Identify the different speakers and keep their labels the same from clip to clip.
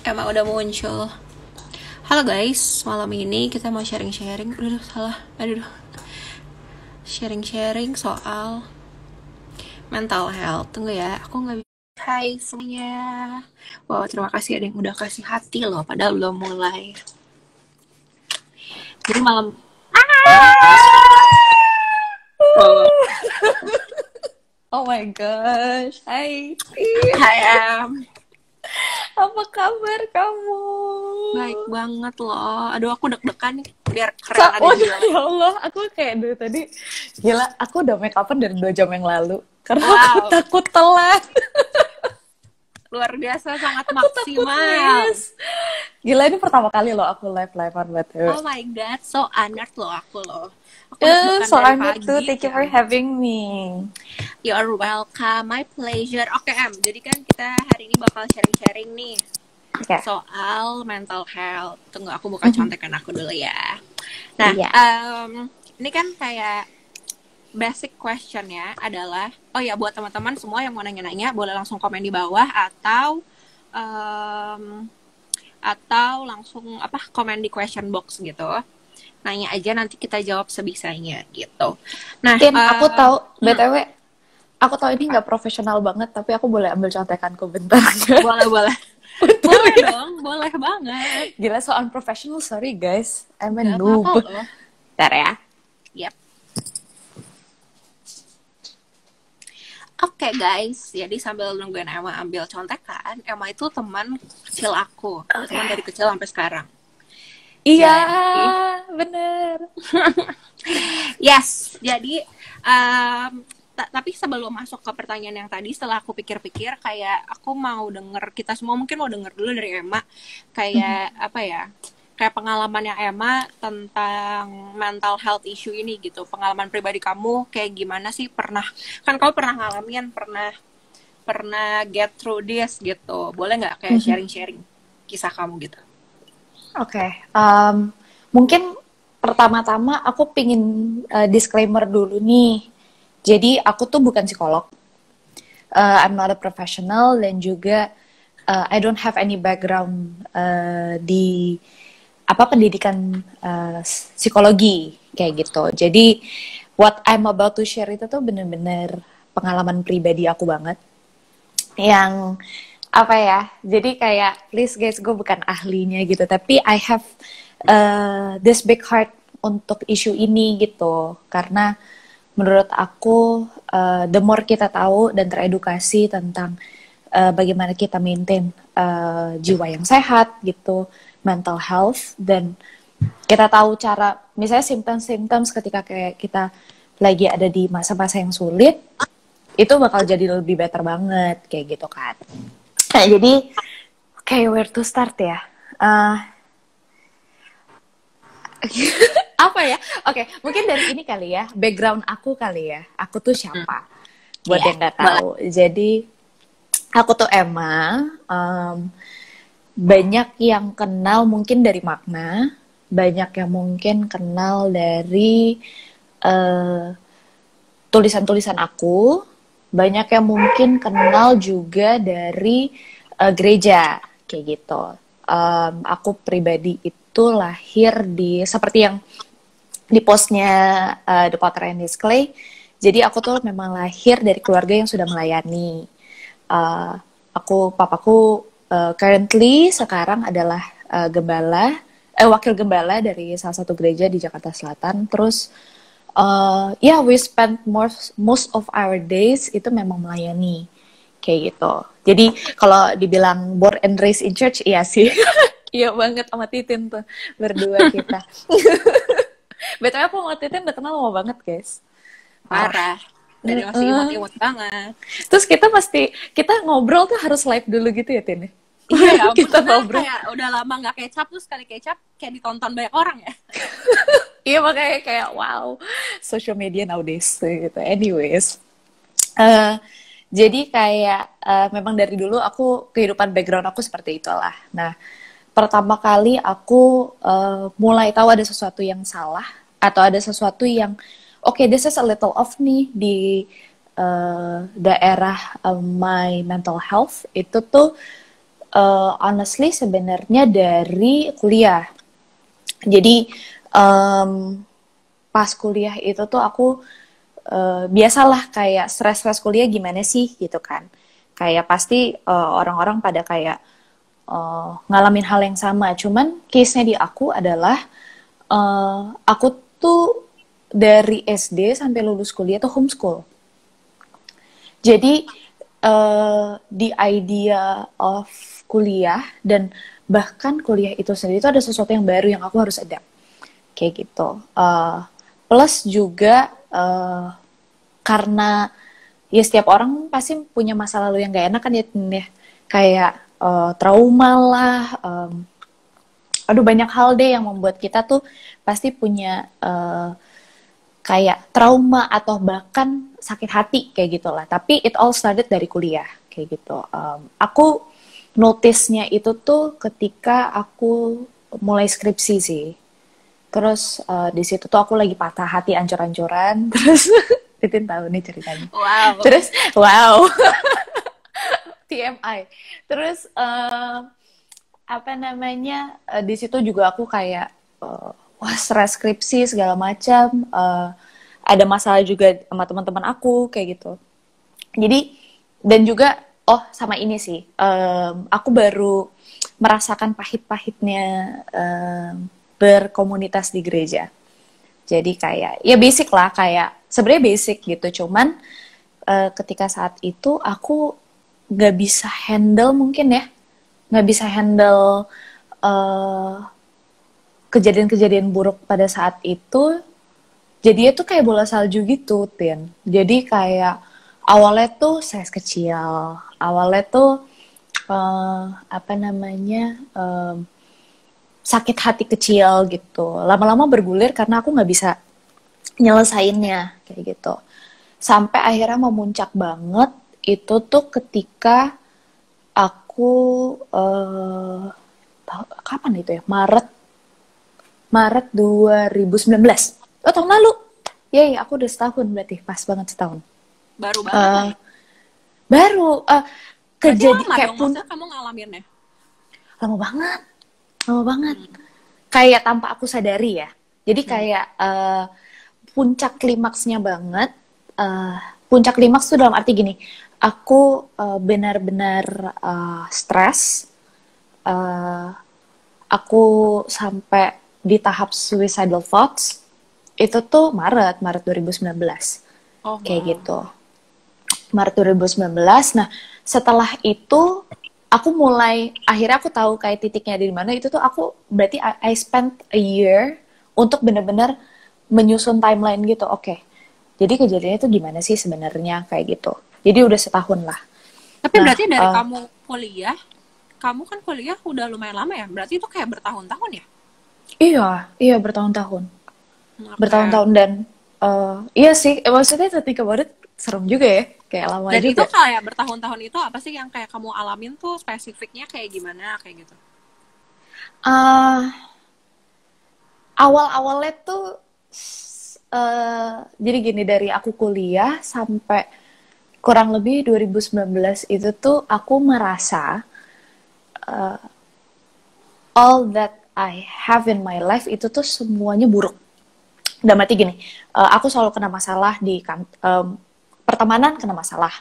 Speaker 1: Emang udah muncul. Halo guys, malam ini kita mau sharing-sharing. Aduh, salah. Aduh. Sharing-sharing soal mental health. Tunggu ya, aku nggak bisa. Hai semuanya. Wow, terima kasih ada yang udah kasih hati loh, padahal belum mulai. Jadi malam. Wow.
Speaker 2: Oh my gosh, hai.
Speaker 1: Hai Em.
Speaker 2: Apa kabar kamu?
Speaker 1: Baik banget loh. Aduh, aku deg-degan nih. Biar keren ada judulnya.
Speaker 2: Ya Allah, aku kayak dari tadi, gila, aku udah make upan dari 2 jam yang lalu. Karena aku
Speaker 1: Wow,
Speaker 2: takut telat.
Speaker 1: luar biasa, sangat
Speaker 2: Aku takut
Speaker 1: maksimal.
Speaker 2: miss. Gila, ini pertama kali loh aku live-livean BTW.
Speaker 1: Oh my god, so honored loh aku loh. Aku deg-degan
Speaker 2: So
Speaker 1: dari
Speaker 2: honored too,
Speaker 1: pagi.
Speaker 2: thank you
Speaker 1: Ya
Speaker 2: for
Speaker 1: ampun.
Speaker 2: having me.
Speaker 1: You're welcome, my pleasure. Oke Em, jadi kan kita hari ini bakal sharing-sharing nih
Speaker 2: Oke.
Speaker 1: soal mental health. Tunggu aku buka contekan aku dulu ya. Nah,
Speaker 2: Iya.
Speaker 1: ini kan kayak basic questionnya adalah, oh ya buat teman-teman semua yang mau nanya-nanya boleh langsung komen di bawah atau langsung komen di question box gitu. Nanya aja nanti kita jawab sebisanya gitu. Nah,
Speaker 2: Tin, aku tahu, BTW, aku tahu ini
Speaker 1: apa?
Speaker 2: nggak profesional banget, tapi aku boleh ambil contekanku bentar.
Speaker 1: Boleh.
Speaker 2: Bentar
Speaker 1: Boleh
Speaker 2: ya.
Speaker 1: dong, boleh banget.
Speaker 2: Gila, so unprofessional, sorry guys. I'm a
Speaker 1: Gak apa-apa
Speaker 2: noob.
Speaker 1: loh.
Speaker 2: Bentar ya.
Speaker 1: Yep. Oke guys, jadi sambil nungguin Emma ambil contekan, Emma itu teman kecil aku, teman dari kecil sampai sekarang.
Speaker 2: Iya,
Speaker 1: Jadi,
Speaker 2: bener.
Speaker 1: yes, jadi tapi sebelum masuk ke pertanyaan yang tadi, setelah aku pikir-pikir, kayak aku mau denger, kita semua mungkin mau denger dulu dari Emma, kayak apa ya, kayak pengalamannya Emma tentang mental health issue ini gitu. Pengalaman pribadi kamu kayak gimana sih? Kan kamu pernah ngalamin, pernah get through this gitu. Boleh nggak kayak sharing-sharing kisah kamu gitu?
Speaker 2: Oke, mungkin pertama-tama aku pingin disclaimer dulu nih. Jadi aku tuh bukan psikolog, I'm not a professional, dan juga I don't have any background di pendidikan psikologi kayak gitu. Jadi what I'm about to share itu tuh bener-bener pengalaman pribadi aku banget. Yang apa ya, jadi kayak please guys, gue bukan ahlinya gitu, tapi I have this big heart untuk isu ini gitu, karena menurut aku the more kita tahu dan teredukasi tentang bagaimana kita maintain jiwa yang sehat gitu, mental health, dan kita tahu cara, misalnya symptoms ketika kayak kita lagi ada di masa-masa yang sulit, itu bakal jadi lebih better banget kayak gitu kan. Nah, jadi kayak where to start ya? Apa ya? Oke, mungkin dari ini kali ya, background aku kali ya. Aku tuh siapa? Buat
Speaker 1: Iya,
Speaker 2: yang nggak
Speaker 1: boleh.
Speaker 2: tahu. Jadi aku tuh Emma. Banyak yang kenal mungkin dari Makna, banyak yang mungkin kenal dari tulisan-tulisan aku, banyak yang mungkin kenal juga dari gereja kayak gitu. Aku pribadi itu lahir di seperti yang di postnya The Potter and His Clay. Jadi aku tuh memang lahir dari keluarga yang sudah melayani. Papaku currently sekarang adalah wakil gembala dari salah satu gereja di Jakarta Selatan. Terus we spend most of our days itu memang melayani kayak gitu. Jadi kalau dibilang born and raised in church, iya sih. Iya banget sama Titin tuh berdua kita. Betulnya aku sama Titin udah kenal lama banget guys.
Speaker 1: Parah. Dari masih imut-imut banget.
Speaker 2: Terus kita ngobrol tuh harus live dulu gitu ya Tin?
Speaker 1: Iya ya ampun,
Speaker 2: Kita
Speaker 1: kita
Speaker 2: ngobrol.
Speaker 1: kayak udah lama nggak kecap, terus sekali kecap kayak ditonton banyak orang ya.
Speaker 2: Iya makanya kayak wow, social media nowadays gitu. Anyways, jadi kayak memang dari dulu aku kehidupan background aku seperti itulah. Nah, pertama kali aku mulai tahu ada sesuatu yang salah atau ada sesuatu yang this is a little off nih di daerah my mental health itu tuh honestly sebenarnya dari kuliah. Jadi pas kuliah itu tuh aku biasalah kayak stres-stres kuliah gimana sih gitu kan. Kayak pasti orang-orang pada kayak ngalamin hal yang sama. Cuman case-nya di aku adalah aku tuh dari SD sampai lulus kuliah tuh homeschool. Jadi the idea of kuliah dan bahkan kuliah itu sendiri itu ada sesuatu yang baru yang aku harus adapt kayak gitu. Plus juga karena ya setiap orang pasti punya masa lalu yang gak enak kan ya, kayak trauma lah, aduh banyak hal deh yang membuat kita tuh pasti punya kayak trauma atau bahkan sakit hati kayak gitulah. Tapi it all started dari kuliah kayak gitu. Aku notice-nya itu tuh ketika aku mulai skripsi sih. Terus di situ tuh aku lagi patah hati ancur-ancuran. Terus Titin tahu nih ceritanya.
Speaker 1: Wow.
Speaker 2: Terus wow. TMI. Terus apa namanya di situ juga aku kayak wah stres skripsi segala macam. Ada masalah juga sama teman-teman aku kayak gitu. Jadi dan juga sama ini sih aku baru merasakan pahit-pahitnya berkomunitas di gereja. Jadi kayak ya basic lah, kayak sebenarnya basic gitu. Cuman ketika saat itu aku nggak bisa handle mungkin ya, nggak bisa handle kejadian-kejadian buruk pada saat itu. Jadi itu kayak bola salju gitu, Tin. Jadi kayak awalnya tuh saya kecil, awalnya tuh apa namanya sakit hati kecil gitu. Lama-lama bergulir karena aku nggak bisa nyelesainnya kayak gitu. Sampai akhirnya memuncak banget itu tuh ketika aku kapan itu ya? Maret 2019. Oh, tahun lalu. Yeay, aku udah setahun berarti. Pas banget setahun.
Speaker 1: Baru banget.
Speaker 2: Baru. Kejadian
Speaker 1: lama
Speaker 2: kayak
Speaker 1: dong, maksudnya kamu ngalaminnya?
Speaker 2: Lama banget. Lama banget. Kayak tanpa aku sadari ya. Jadi kayak puncak klimaksnya banget. Puncak klimaks tuh dalam arti gini. Aku benar-benar stres. Aku sampai di tahap suicidal thoughts. Itu tuh Maret 2019. Kayak gitu. Maret 2019. Nah, setelah itu aku mulai, akhirnya aku tahu kayak titiknya di mana. Itu tuh aku berarti I spent a year untuk benar-benar menyusun timeline gitu. Oke. Jadi kejadiannya itu gimana sih sebenarnya kayak gitu. Jadi udah setahun lah.
Speaker 1: Tapi berarti dari kamu kuliah, kamu kan kuliah udah lumayan lama ya? Berarti itu kayak bertahun-tahun ya?
Speaker 2: Iya bertahun-tahun. Bertahun-tahun dan iya sih, maksudnya think about it, serem juga ya, kayak lama
Speaker 1: dan
Speaker 2: juga.
Speaker 1: Dan itu kayak bertahun-tahun itu apa sih yang kayak kamu alamin tuh spesifiknya kayak gimana kayak gitu?
Speaker 2: Awal-awalnya tuh jadi gini, dari aku kuliah sampai kurang lebih 2019 itu tuh aku merasa all that I have in my life itu tuh semuanya buruk. Udah mati gini, aku selalu kena masalah di pertemanan, kena masalah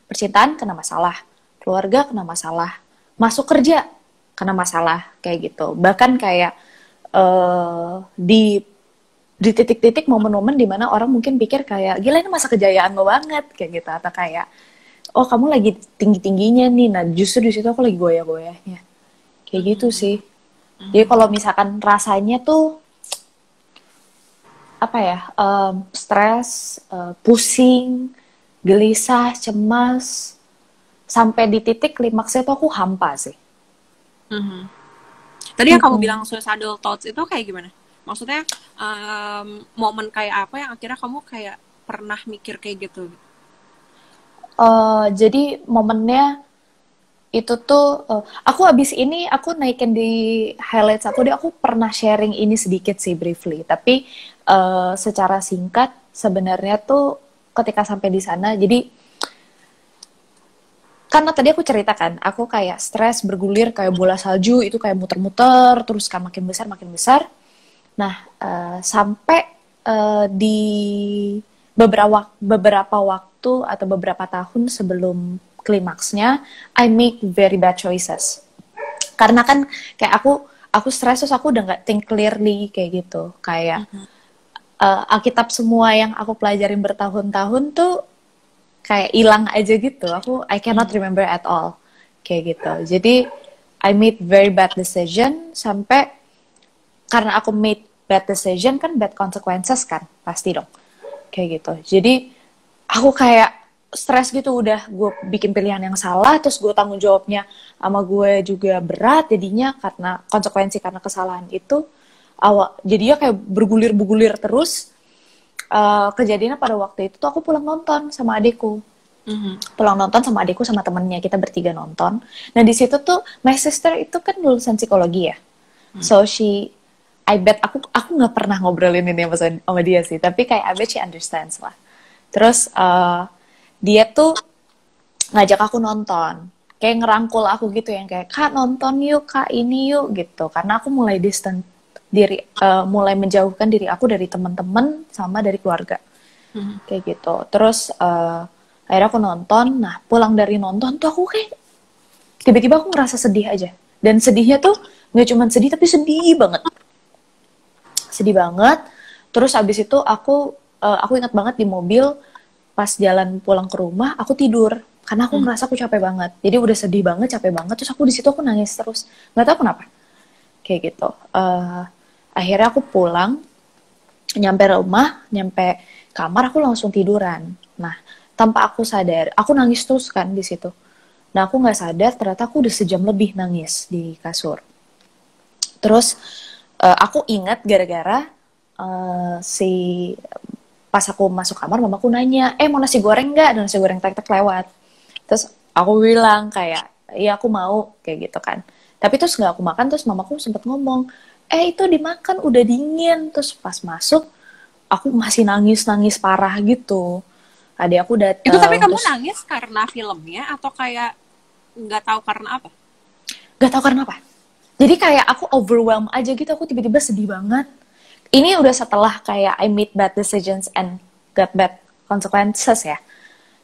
Speaker 2: percintaan, kena masalah keluarga, kena masalah masuk kerja, kena masalah kayak gitu. Bahkan kayak di titik-titik momen-momen dimana orang mungkin pikir kayak gila ini masa kejayaan lo banget kayak gitu, atau kayak oh kamu lagi tinggi-tingginya nih, nah justru di situ aku lagi goyah-goyahnya kayak gitu sih. Jadi kalau misalkan rasanya tuh apa ya, stres, pusing, gelisah, cemas, sampai di titik klimaksnya tuh aku hampa sih.
Speaker 1: Tadi yang kamu bilang suicidal thoughts itu kayak gimana? Maksudnya momen kayak apa yang akhirnya kamu kayak pernah mikir kayak gitu?
Speaker 2: Jadi momennya itu tuh aku abis ini aku naikin di highlights aku pernah sharing ini sedikit sih briefly, tapi secara singkat sebenarnya tuh ketika sampai di sana, jadi karena tadi aku ceritakan, aku kayak stres bergulir kayak bola salju itu kayak muter-muter terus kan makin besar makin besar. Nah, sampai di beberapa waktu atau beberapa tahun sebelum klimaksnya, I make very bad choices. Karena kan kayak aku stres terus aku udah nggak think clearly kayak gitu. Kayak Alkitab semua yang aku pelajarin bertahun-tahun tuh kayak hilang aja gitu. I cannot remember at all kayak gitu. Jadi I made very bad decision sampai karena aku made bad decision kan bad consequences kan pasti dong kayak gitu. Jadi aku kayak stres gitu udah gue bikin pilihan yang salah terus gue tanggung jawabnya sama gue juga berat jadinya karena konsekuensi karena kesalahan itu jadinya kayak bergulir terus. Kejadiannya pada waktu itu tuh aku pulang nonton sama adikku. Pulang nonton sama adikku sama temennya, kita bertiga nonton. Nah di situ tuh my sister itu kan lulusan psikologi ya. So I bet aku nggak pernah ngobrolin ini sama dia sih, tapi kayak I bet she understands lah. Terus dia tuh ngajak aku nonton, kayak ngerangkul aku gitu yang kayak kak nonton yuk kak ini yuk gitu. Karena aku mulai distant diri, mulai menjauhkan diri aku dari teman-teman sama dari keluarga kayak gitu. Terus akhirnya aku nonton. Nah pulang dari nonton tuh aku kayak tiba-tiba aku ngerasa sedih aja. Dan sedihnya tuh nggak cuma sedih tapi sedih banget. Terus abis itu aku ingat banget di mobil pas jalan pulang ke rumah aku tidur karena aku ngerasa aku capek banget. Jadi udah sedih banget, capek banget. Terus aku di situ aku nangis terus, nggak tahu kenapa kayak gitu. Akhirnya aku pulang, nyampe kamar aku langsung tiduran. Nah tanpa aku sadar, aku nangis terus kan di situ. Nah aku nggak sadar ternyata aku udah sejam lebih nangis di kasur. Terus aku ingat gara-gara pas aku masuk kamar mamaku nanya, mau nasi goreng nggak? Dan nasi goreng tek-tek lewat. Terus aku bilang kayak, iya aku mau kayak gitu kan. Tapi terus nggak aku makan, terus mamaku sempat ngomong, itu dimakan udah dingin. Terus pas masuk, aku masih nangis parah gitu. Adik aku datang.
Speaker 1: Itu tapi kamu nangis karena filmnya atau kayak nggak tahu karena apa?
Speaker 2: Nggak tahu karena apa. Jadi kayak aku overwhelmed aja gitu, aku tiba-tiba sedih banget. Ini udah setelah kayak I made bad decisions and got bad consequences ya.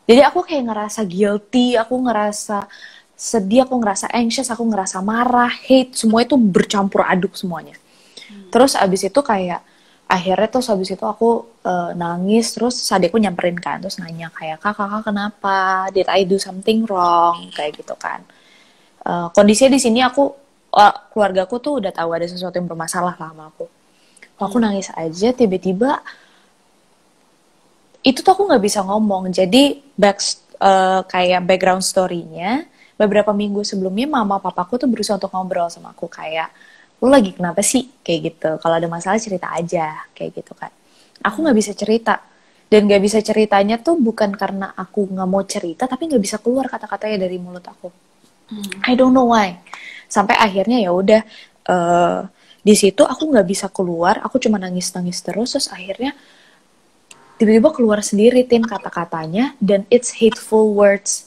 Speaker 2: Jadi aku kayak ngerasa guilty, aku ngerasa sedih, aku ngerasa anxious, aku ngerasa marah, hate, semua itu bercampur aduk semuanya. Terus abis itu kayak akhirnya terus habis itu aku nangis, terus adikku nyamperin kan, terus nanya kayak kakak kenapa, did I do something wrong kayak gitu kan. Kondisinya di sini keluargaku tuh udah tahu ada sesuatu yang bermasalah lah sama aku. Aku nangis aja, tiba-tiba itu tuh aku nggak bisa ngomong. Jadi kayak background story-nya, beberapa minggu sebelumnya mama papaku tuh berusaha untuk ngobrol sama aku kayak, lu lagi kenapa sih kayak gitu, kalau ada masalah cerita aja kayak gitu kan. Aku nggak bisa cerita, dan nggak bisa ceritanya tuh bukan karena aku nggak mau cerita, tapi nggak bisa keluar kata-katanya dari mulut aku. I don't know why. Sampai akhirnya ya udah di situ aku nggak bisa keluar, aku cuma nangis terus akhirnya tiba-tiba keluar sendiri kata-katanya, dan it's hateful words.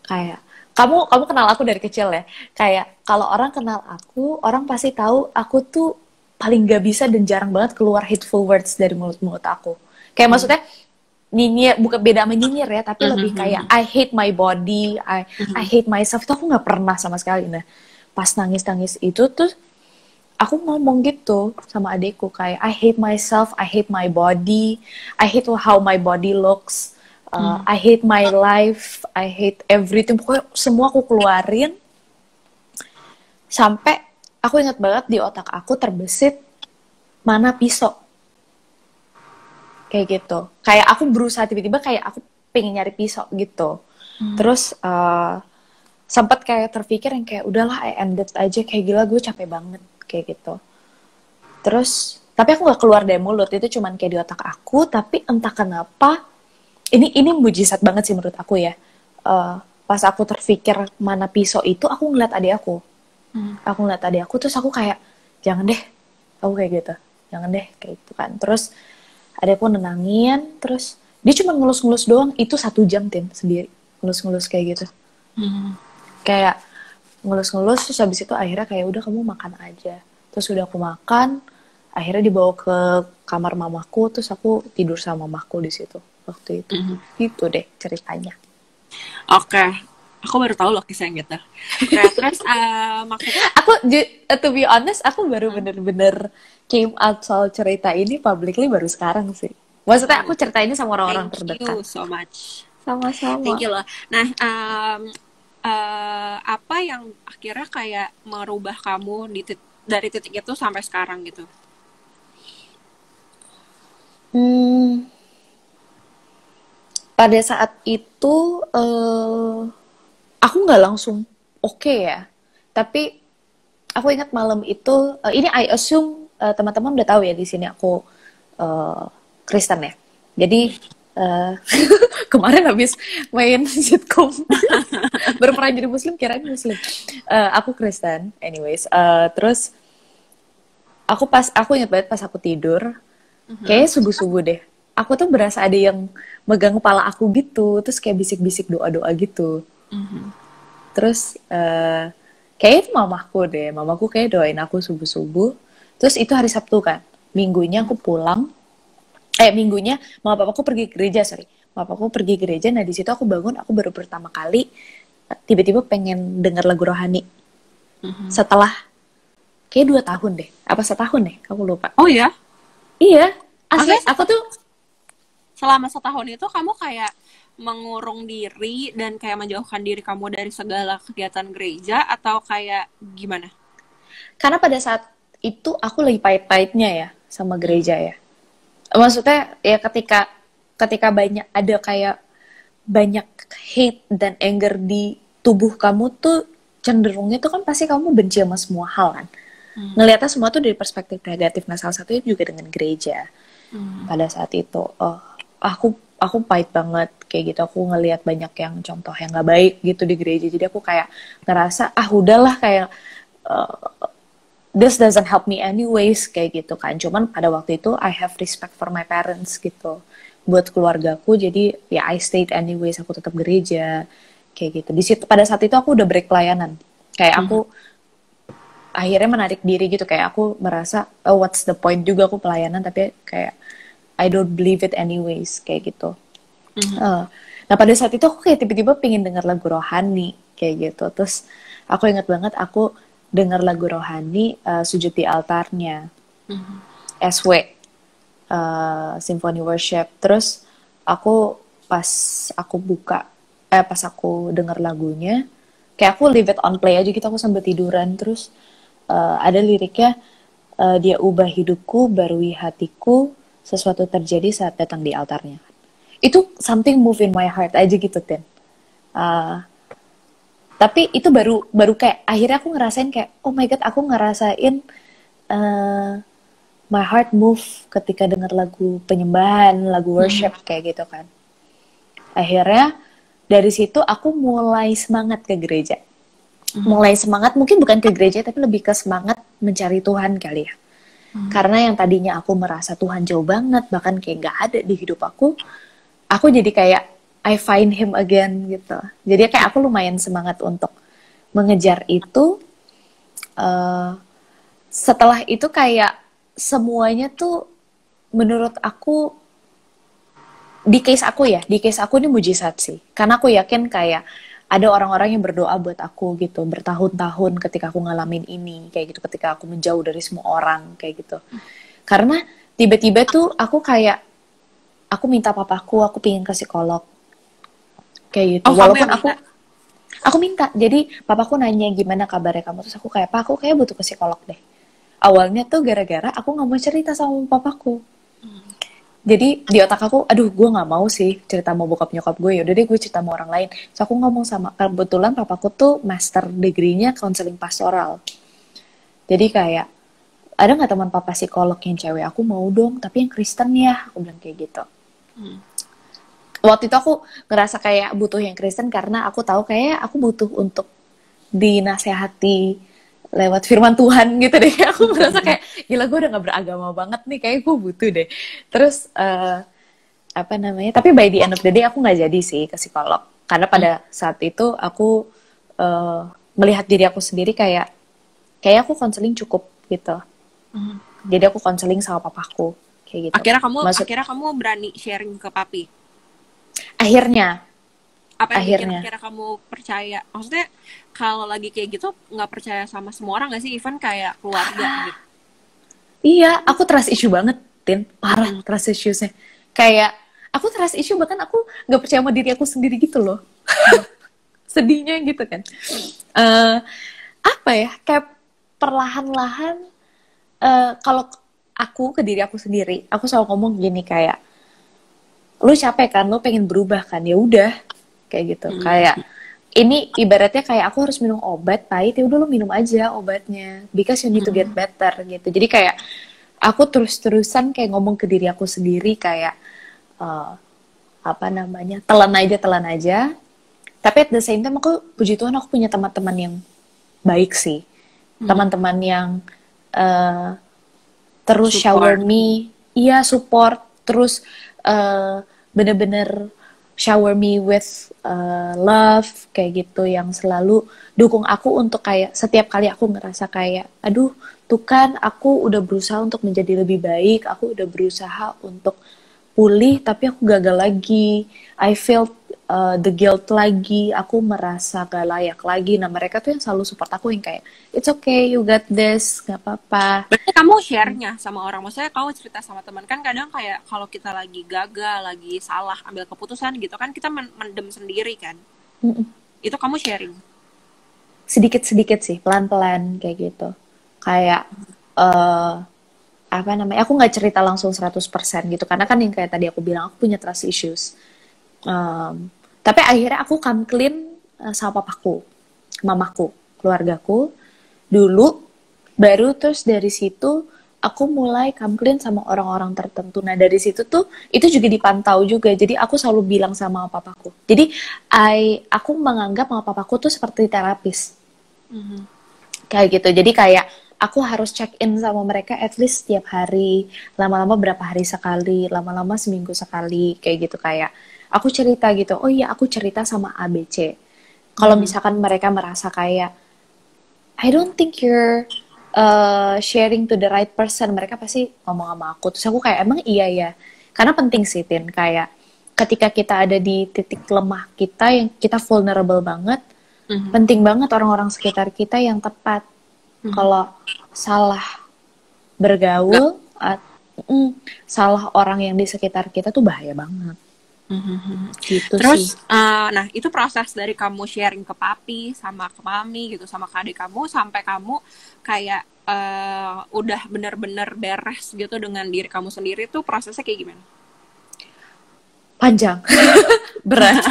Speaker 2: Kayak kamu kenal aku dari kecil ya, kayak kalau orang kenal aku, orang pasti tahu aku tuh paling gak bisa dan jarang banget keluar hateful words dari mulut aku. Kayak maksudnya nyinyir, bukan beda sama nyinyir ya, tapi lebih kayak I hate my body, I hate myself, itu aku nggak pernah sama sekali. Nah pas nangis itu tuh aku ngomong gitu sama adikku kayak I hate myself, I hate my body, I hate how my body looks. I hate my life, I hate everything. Pokoknya semua aku keluarin. Sampai aku ingat banget di otak aku terbesit mana pisau. Kayak gitu. Kayak aku berusaha tiba-tiba kayak aku pengen nyari pisau gitu. Terus sempat kayak terpikir yang kayak udahlah I ended aja, kayak gila gue capek banget kayak gitu. Terus tapi aku nggak keluar dari mulut, itu cuman kayak di otak aku. Tapi entah kenapa ini mujizat banget sih menurut aku ya. Pas aku terpikir mana pisau itu, aku ngeliat adik aku. Aku ngeliat adik aku, terus aku kayak jangan deh, aku kayak gitu, jangan deh kayak gitu kan. Terus adikku nenangin, terus dia cuma ngelus-ngelus doang, itu 1 jam sendiri ngelus-ngelus kayak gitu. Kayak ngelus-ngelus, terus habis itu akhirnya kayak udah kamu makan aja. Terus udah aku makan, akhirnya dibawa ke kamar mamaku, terus aku tidur sama mamaku di situ waktu itu. Gitu deh ceritanya.
Speaker 1: Oke, aku baru tahu loh kisah yang gitu. Oke, terus maksudnya
Speaker 2: Aku to be honest, aku baru bener-bener came out soal cerita ini publicly baru sekarang sih. Maksudnya aku cerita ini sama orang-orang
Speaker 1: thank
Speaker 2: terdekat.
Speaker 1: you so much. Thank
Speaker 2: Sama-sama.
Speaker 1: you loh. Nah, apa yang akhirnya kayak merubah kamu dari titik itu sampai sekarang gitu?
Speaker 2: Hmm, pada saat itu aku nggak langsung oke ya, tapi aku ingat malam itu ini I assume teman-teman udah tahu ya di sini aku Kristen ya. Jadi kemarin habis main sitcom berperan jadi Muslim kirain Muslim. Aku Kristen, anyways. Terus aku ingat banget pas aku tidur, kayaknya subuh-subuh deh. Aku tuh berasa ada yang megang kepala aku gitu, terus kayak bisik-bisik doa-doa gitu. Terus kayaknya itu mamaku deh, mamaku kayak doain aku subuh-subuh. Terus itu hari Sabtu kan, minggunya aku pulang. Minggunya mama papaku pergi gereja, sorry. Mama papaku pergi gereja, nah di situ aku bangun, aku baru pertama kali tiba-tiba pengen denger lagu rohani. Setelah kayak 2 tahun deh, apa setahun deh, aku lupa.
Speaker 1: Oh ya?
Speaker 2: Iya, asli
Speaker 1: Maksudnya
Speaker 2: aku tuh
Speaker 1: selama setahun itu kamu kayak mengurung diri dan kayak menjauhkan diri kamu dari segala kegiatan gereja atau kayak gimana?
Speaker 2: karena pada saat itu aku lagi pahit-pahitnya ya sama gereja ya. Maksudnya ya ketika ada kayak banyak hate dan anger di tubuh kamu tuh cenderungnya tuh kan pasti kamu benci sama semua hal kan. Ngelihatnya semua tuh dari perspektif negatif. Nah salah satunya juga dengan gereja. Pada saat itu aku pahit banget kayak gitu. Aku ngelihat banyak yang contoh yang nggak baik gitu di gereja. Jadi aku kayak ngerasa udahlah kayak this doesn't help me anyways kayak gitu kan. Cuman pada waktu itu I have respect for my parents gitu. Buat keluargaku jadi ya I stayed anyways, aku tetap gereja kayak gitu. Di situ pada saat itu aku udah break pelayanan. Kayak aku akhirnya menarik diri gitu, kayak aku merasa what's the point juga aku pelayanan tapi kayak I don't believe it anyways kayak gitu. Nah pada saat itu aku kayak tiba-tiba pengen denger lagu rohani kayak gitu. Terus aku ingat banget aku denger lagu rohani sujud di altarnya SW Symphony Worship. Terus aku pas aku denger lagunya kayak aku leave it on play aja gitu, aku sambil tiduran. Terus ada liriknya dia ubah hidupku, barui hatiku, sesuatu terjadi saat datang di altarnya. Itu something move in my heart aja gitu Tin. Tapi itu baru kayak akhirnya aku ngerasain kayak oh my god, aku ngerasain my heart move ketika denger lagu penyembahan, lagu worship kayak gitu kan. Akhirnya dari situ aku mulai semangat ke gereja. Mulai semangat mungkin bukan ke gereja tapi lebih ke semangat mencari Tuhan kali ya. Karena yang tadinya aku merasa Tuhan jauh banget, bahkan kayak gak ada di hidup aku jadi kayak I find him again gitu. Jadi kayak aku lumayan semangat untuk mengejar itu. Setelah itu kayak semuanya tuh menurut aku di case aku ini mujizat sih. Karena aku yakin kayak ada orang-orang yang berdoa buat aku gitu bertahun-tahun ketika aku ngalamin ini kayak gitu, ketika aku menjauh dari semua orang kayak gitu. Karena tiba-tiba tuh aku minta papaku, aku pingin ke psikolog kayak gitu. Walaupun aku minta. Jadi papaku nanya gimana kabarnya kamu, terus aku kayak Pak, aku kayak butuh ke psikolog deh. Awalnya tuh gara-gara aku nggak mau cerita sama papaku. Jadi di otak aku, aduh gue nggak mau sih cerita sama bokap nyokap gue, yaudah deh gue cerita sama orang lain. So aku ngomong sama, kebetulan papaku tuh master degree-nya counseling pastoral. Jadi kayak, ada nggak teman papa psikolog yang cewek? Aku mau dong, tapi yang Kristen ya, aku bilang kayak gitu. Waktu itu aku ngerasa kayak butuh yang Kristen karena aku tahu kayak aku butuh untuk dinasehati lewat firman Tuhan gitu deh. Aku merasa kayak gila gue udah gak beragama banget nih, kayak gue butuh deh. Terus tapi by the end of the day aku gak jadi sih ke psikolog. Karena pada saat itu aku melihat diri aku sendiri kayak aku konseling cukup gitu. Jadi aku konseling sama papaku kayak gitu.
Speaker 1: Akhirnya kamu berani sharing ke papi.
Speaker 2: Akhirnya.
Speaker 1: Apa yang bikin akhirnya kamu percaya? Maksudnya kalau lagi kayak gitu nggak percaya sama semua orang nggak sih? Even kayak keluarga gitu.
Speaker 2: Iya, aku trust issue banget, Tin. Parah trust issue-nya. Kayak aku trust issue, bahkan aku nggak percaya sama diri aku sendiri gitu loh. Sedihnya gitu kan. Apa ya, kayak perlahan-lahan kalau aku ke diri aku sendiri, aku selalu ngomong gini kayak, lu capek kan, lu pengen berubah kan, ya udah kayak gitu. Kayak ini ibaratnya kayak aku harus minum obat pahit, ya udah lu minum aja obatnya, because you need to get better gitu. Jadi kayak aku terus-terusan kayak ngomong ke diri aku sendiri kayak apa namanya, telan aja. Tapi at the same time aku, puji Tuhan, aku punya teman-teman yang baik sih, teman-teman yang terus support. Shower me, iya support, terus bener-bener shower me with love kayak gitu, yang selalu dukung aku untuk kayak setiap kali aku ngerasa kayak aduh tuh kan aku udah berusaha untuk menjadi lebih baik, aku udah berusaha untuk pulih tapi aku gagal lagi, I felt the guilt lagi, aku merasa gak layak lagi. Nah mereka tuh yang selalu support aku, yang kayak it's okay, you got this, gak apa-apa.
Speaker 1: Berarti kamu share-nya sama orang, maksudnya kamu cerita sama teman. Kan kadang kayak kalau kita lagi gagal, lagi salah ambil keputusan gitu kan, kita mendem sendiri kan. Itu kamu sharing?
Speaker 2: Sedikit-sedikit sih, pelan-pelan kayak gitu. Kayak apa namanya, aku gak cerita langsung 100% gitu, karena kan yang kayak tadi aku bilang, aku punya trust issues. Tapi akhirnya aku come clean sama papaku, mamaku, keluargaku dulu, baru terus dari situ aku mulai come clean sama orang-orang tertentu. Nah dari situ tuh itu juga dipantau juga, jadi aku selalu bilang sama papaku, jadi aku menganggap sama papaku tuh seperti terapis, kayak gitu. Jadi kayak aku harus check in sama mereka at least setiap hari, lama-lama berapa hari sekali, lama-lama seminggu sekali, kayak gitu. Kayak aku cerita gitu, oh iya aku cerita sama ABC. Kalau misalkan mereka merasa kayak I don't think you're sharing to the right person, mereka pasti ngomong sama aku. Terus aku kayak emang iya ya, karena penting sih Tin, kayak ketika kita ada di titik lemah kita yang kita vulnerable banget, penting banget orang-orang sekitar kita yang tepat. Kalau salah bergaul, salah orang yang di sekitar kita tuh bahaya banget. Gitu.
Speaker 1: Terus
Speaker 2: sih.
Speaker 1: Nah itu proses dari kamu sharing ke papi sama ke mami gitu, sama ke adik kamu, sampai kamu kayak udah bener-bener beres gitu dengan diri kamu sendiri, tuh prosesnya kayak gimana?
Speaker 2: Panjang. Berat.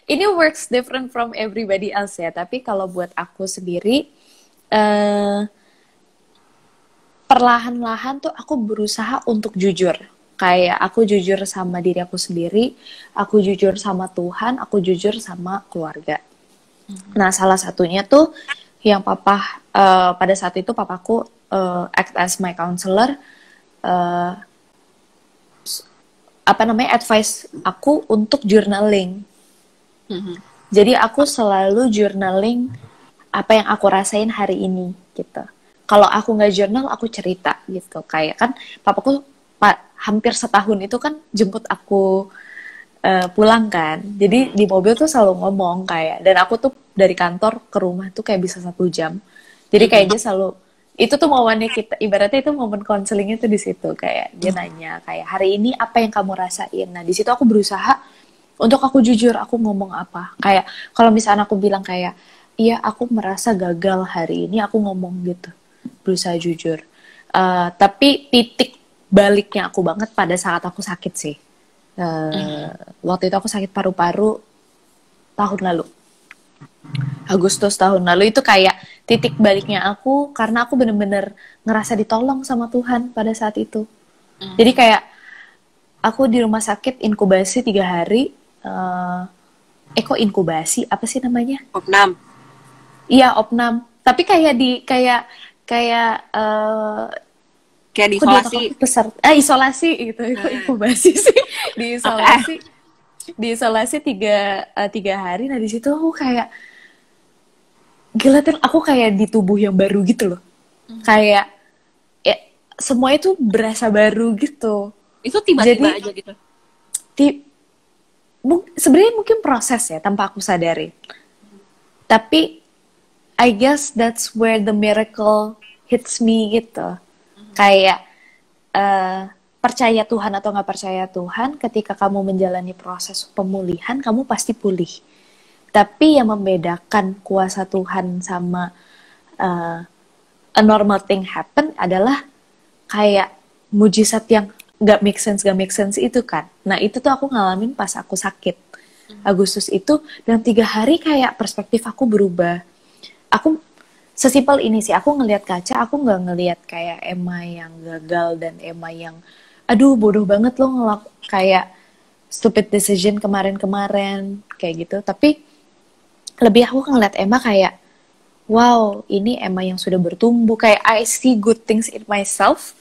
Speaker 2: Ini works different from everybody else ya, tapi kalau buat aku sendiri perlahan-lahan tuh aku berusaha untuk jujur. Kayak aku jujur sama diri aku sendiri, aku jujur sama Tuhan, aku jujur sama keluarga. Nah, salah satunya tuh yang papa, pada saat itu papaku act as my counselor, advice aku untuk journaling. Jadi aku selalu journaling apa yang aku rasain hari ini gitu. Kalau aku nggak journal, aku cerita gitu. Kayak kan papaku hampir setahun itu kan jemput aku pulang kan, jadi di mobil tuh selalu ngomong kayak, dan aku tuh dari kantor ke rumah tuh kayak bisa 1 jam, jadi kayak dia selalu, itu tuh momennya kita, ibaratnya itu momen konselingnya tuh di situ, kayak dia nanya kayak hari ini apa yang kamu rasain. Nah di situ aku berusaha untuk aku jujur, aku ngomong apa, kayak kalau misalnya aku bilang kayak iya aku merasa gagal hari ini, aku ngomong gitu, berusaha jujur. Tapi titik baliknya aku banget pada saat aku sakit sih. Waktu itu aku sakit paru-paru tahun lalu, Agustus tahun lalu. Itu kayak titik baliknya aku, karena aku bener-bener ngerasa ditolong sama Tuhan pada saat itu. Jadi kayak aku di rumah sakit inkubasi 3 hari. Kok inkubasi? Apa sih namanya?
Speaker 1: Opnam.
Speaker 2: Iya, opnam. Tapi kayak
Speaker 1: diisolasi.
Speaker 2: Isolasi gitu, inkubasi sih, diisolasi. diisolasi 3 hari. Nah di situ aku kayak gila, aku kayak di tubuh yang baru gitu loh. Kayak ya, semua itu berasa baru gitu.
Speaker 1: Itu tiba-tiba
Speaker 2: Jadi
Speaker 1: aja gitu.
Speaker 2: sebenarnya mungkin proses ya tanpa aku sadari. Tapi I guess that's where the miracle hits me gitu. Kayak percaya Tuhan atau nggak percaya Tuhan, ketika kamu menjalani proses pemulihan, kamu pasti pulih. Tapi yang membedakan kuasa Tuhan sama uh, a normal thing happen adalah kayak mujizat yang gak make sense itu kan. Nah itu tuh aku ngalamin pas aku sakit Agustus itu, dan 3 hari kayak perspektif aku berubah. Aku sesimpel ini sih, aku ngelihat kaca, aku nggak ngelihat kayak Emma yang gagal dan Emma yang aduh bodoh banget lo kayak stupid decision kemarin-kemarin kayak gitu. Tapi lebih aku ngeliat Emma kayak wow, ini Emma yang sudah bertumbuh, kayak I see good things in myself.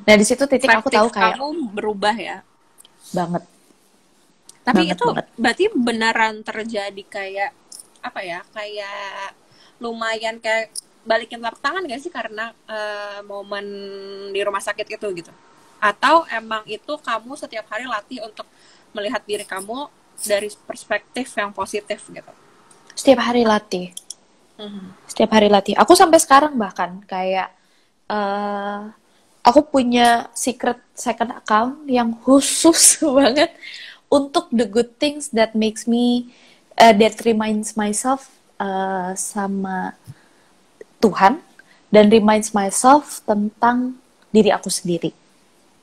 Speaker 2: Nah di situ titik aku tahu kayak
Speaker 1: kamu berubah ya.
Speaker 2: banget
Speaker 1: Tapi
Speaker 2: banget
Speaker 1: itu
Speaker 2: banget.
Speaker 1: berarti beneran terjadi kayak apa ya? Kayak lumayan kayak balikin telapak tangan gak sih karena momen di rumah sakit itu gitu? Atau emang itu kamu setiap hari latih untuk melihat diri kamu dari perspektif yang positif gitu?
Speaker 2: Setiap hari latih. Setiap hari latih. Aku sampai sekarang bahkan kayak aku punya secret second account yang khusus banget untuk the good things that makes me that reminds myself sama Tuhan, dan reminds myself tentang diri aku sendiri.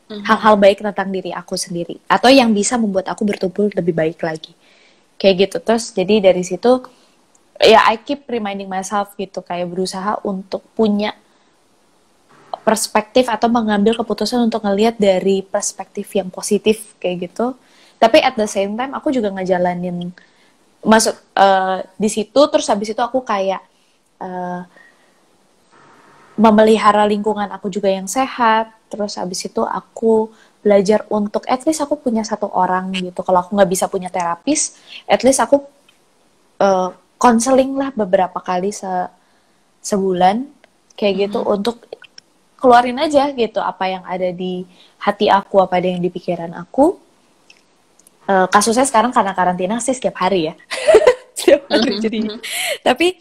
Speaker 2: Hal-hal baik tentang diri aku sendiri atau yang bisa membuat aku bertumbuh lebih baik lagi. Kayak gitu. Terus jadi dari situ ya I keep reminding myself gitu, kayak berusaha untuk punya perspektif atau mengambil keputusan untuk ngelihat dari perspektif yang positif kayak gitu. Tapi at the same time aku juga ngejalanin masuk di situ. Terus habis itu aku kayak memelihara lingkungan aku juga yang sehat. Terus habis itu aku belajar untuk at least aku punya satu orang gitu. Kalau aku nggak bisa punya terapis, at least aku konseling lah beberapa kali sebulan kayak gitu, untuk keluarin aja gitu apa yang ada di hati aku, apa ada yang di pikiran aku. Kasusnya sekarang karena karantina sih setiap hari ya. Setiap hari jadinya. Tapi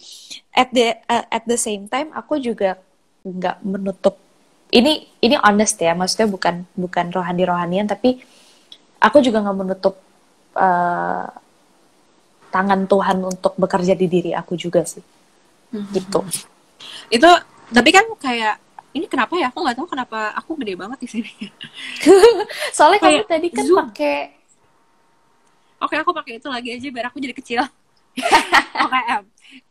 Speaker 2: at the same time aku juga nggak menutup, ini honest ya, maksudnya bukan rohanian, tapi aku juga nggak menutup tangan Tuhan untuk bekerja di diri aku juga sih. Gitu.
Speaker 1: Itu tapi kan kayak ini kenapa ya, aku nggak tahu kenapa aku gede banget di sini.
Speaker 2: Soalnya kamu
Speaker 1: Kayak
Speaker 2: tadi kan
Speaker 1: Zoom.
Speaker 2: pakai
Speaker 1: Oke, aku pakai itu lagi aja biar aku jadi kecil. Oke,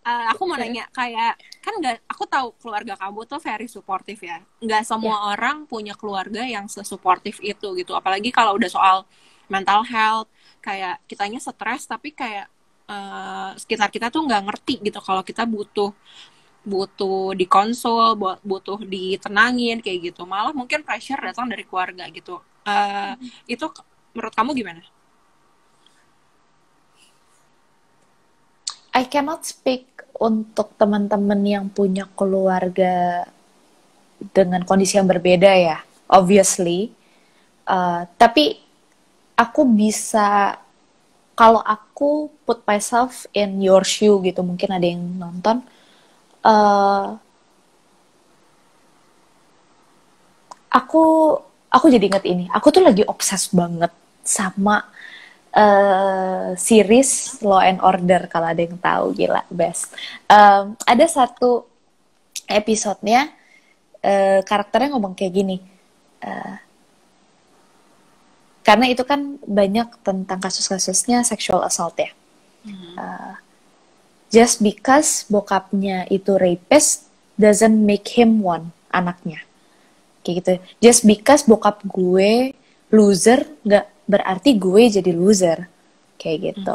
Speaker 1: aku mau nanya kayak kan nggak, aku tahu keluarga kamu tuh very supportive ya. Nggak semua orang punya keluarga yang sesuportif itu gitu. Apalagi kalau udah soal mental health, kayak kitanya stres tapi kayak sekitar kita tuh nggak ngerti gitu kalau kita butuh dikonsul, butuh ditenangin kayak gitu. Malah mungkin pressure datang dari keluarga gitu. Itu menurut kamu gimana?
Speaker 2: I cannot speak untuk teman-teman yang punya keluarga dengan kondisi yang berbeda ya, obviously. Tapi aku bisa, kalau aku put myself in your shoe gitu, mungkin ada yang nonton. Aku jadi inget ini. Aku tuh lagi obses banget sama series Law and Order, kalau ada yang tahu, gila best. Ada satu episodenya karakternya ngomong kayak gini, karena itu kan banyak tentang kasus-kasusnya sexual assault ya. Just because bokapnya itu rapist doesn't make him one anaknya. Kayak gitu. Just because bokap gue loser nggak berarti gue jadi loser. Kayak gitu.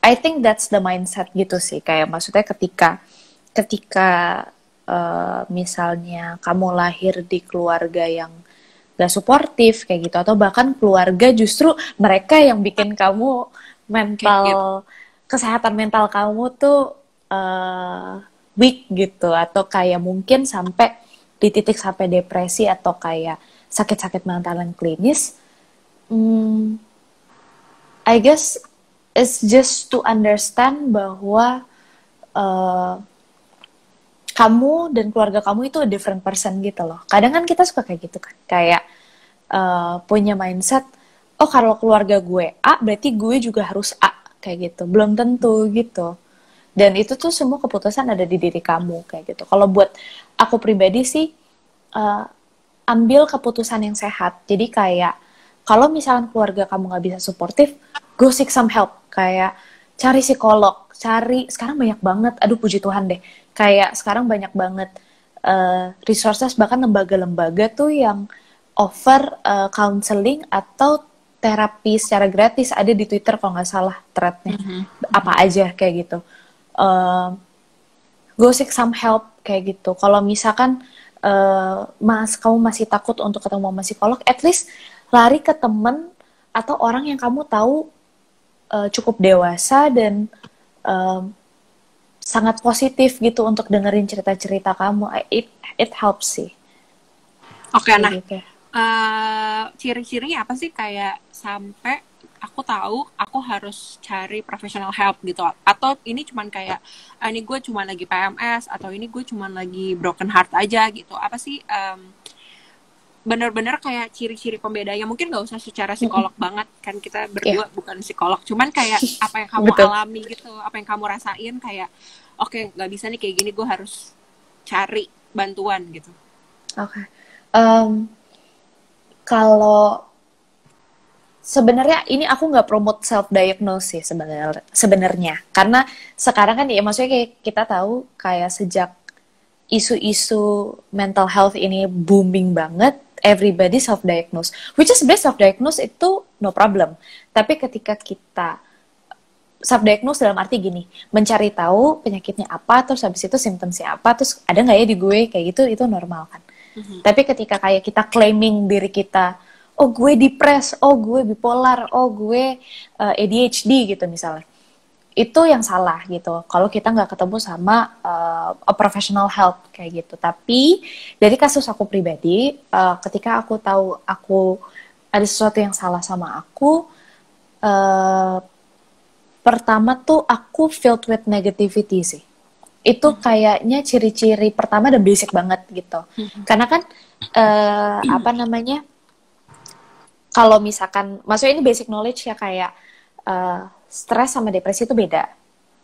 Speaker 2: I think that's the mindset gitu sih. Kayak maksudnya ketika misalnya kamu lahir di keluarga yang gak suportif kayak gitu, atau bahkan keluarga justru mereka yang bikin kamu mental, kesehatan mental kamu tuh weak gitu, atau kayak mungkin sampai di titik sampai depresi atau kayak sakit-sakit mental yang klinis. I guess it's just to understand bahwa kamu dan keluarga kamu itu a different person gitu loh. Kadang kan kita suka kayak gitu kan, kayak punya mindset, oh kalau keluarga gue A, berarti gue juga harus A, kayak gitu. Belum tentu gitu. Dan itu tuh semua keputusan ada di diri kamu, kayak gitu. Kalau buat aku pribadi sih, ambil keputusan yang sehat. Jadi kayak, kalau misalnya keluarga kamu nggak bisa suportif, go seek some help. Kayak, cari psikolog, sekarang banyak banget, aduh puji Tuhan deh, kayak sekarang banyak banget resources, bahkan lembaga-lembaga tuh yang offer counseling atau terapi secara gratis, ada di Twitter kalau nggak salah threadnya, apa aja kayak gitu. Go seek some help kayak gitu. Kalau misalkan kamu masih takut untuk ketemu sama psikolog, at least lari ke temen atau orang yang kamu tahu cukup dewasa dan sangat positif gitu untuk dengerin cerita-cerita kamu. It helps sih.
Speaker 1: Oke, nah
Speaker 2: gitu.
Speaker 1: Ciri-cirinya apa sih kayak sampai aku tahu aku harus cari professional help gitu, atau ini cuman kayak ini gue cuman lagi PMS, atau ini gue cuman lagi broken heart aja gitu. Apa sih bener-bener kayak ciri-ciri pembedanya? Mungkin gak usah secara psikolog banget, kan kita berdua bukan psikolog, cuman kayak apa yang kamu alami gitu, apa yang kamu rasain, kayak oke, gak bisa nih kayak gini, gue harus cari bantuan gitu.
Speaker 2: Oke. Kalau sebenarnya ini aku nggak promote self diagnosis sebenarnya, karena sekarang kan ya maksudnya kayak kita tahu kayak sejak isu-isu mental health ini booming banget, everybody self diagnose, which is best. Self diagnose itu no problem, tapi ketika kita self diagnose dalam arti gini, mencari tahu penyakitnya apa, terus habis itu symptomsnya apa, terus ada nggak ya di gue kayak gitu, itu normal kan. Tapi ketika kayak kita claiming diri kita, oh gue depres, oh gue bipolar, oh gue ADHD gitu misalnya, itu yang salah gitu. Kalau kita nggak ketemu sama a professional help kayak gitu. Tapi dari kasus aku pribadi, ketika aku tahu aku ada sesuatu yang salah sama aku, pertama tuh aku filled with negativity sih. Itu kayaknya ciri-ciri pertama dan basic banget gitu. Karena kan apa namanya, kalau misalkan, maksudnya ini basic knowledge ya, kayak stres sama depresi itu beda.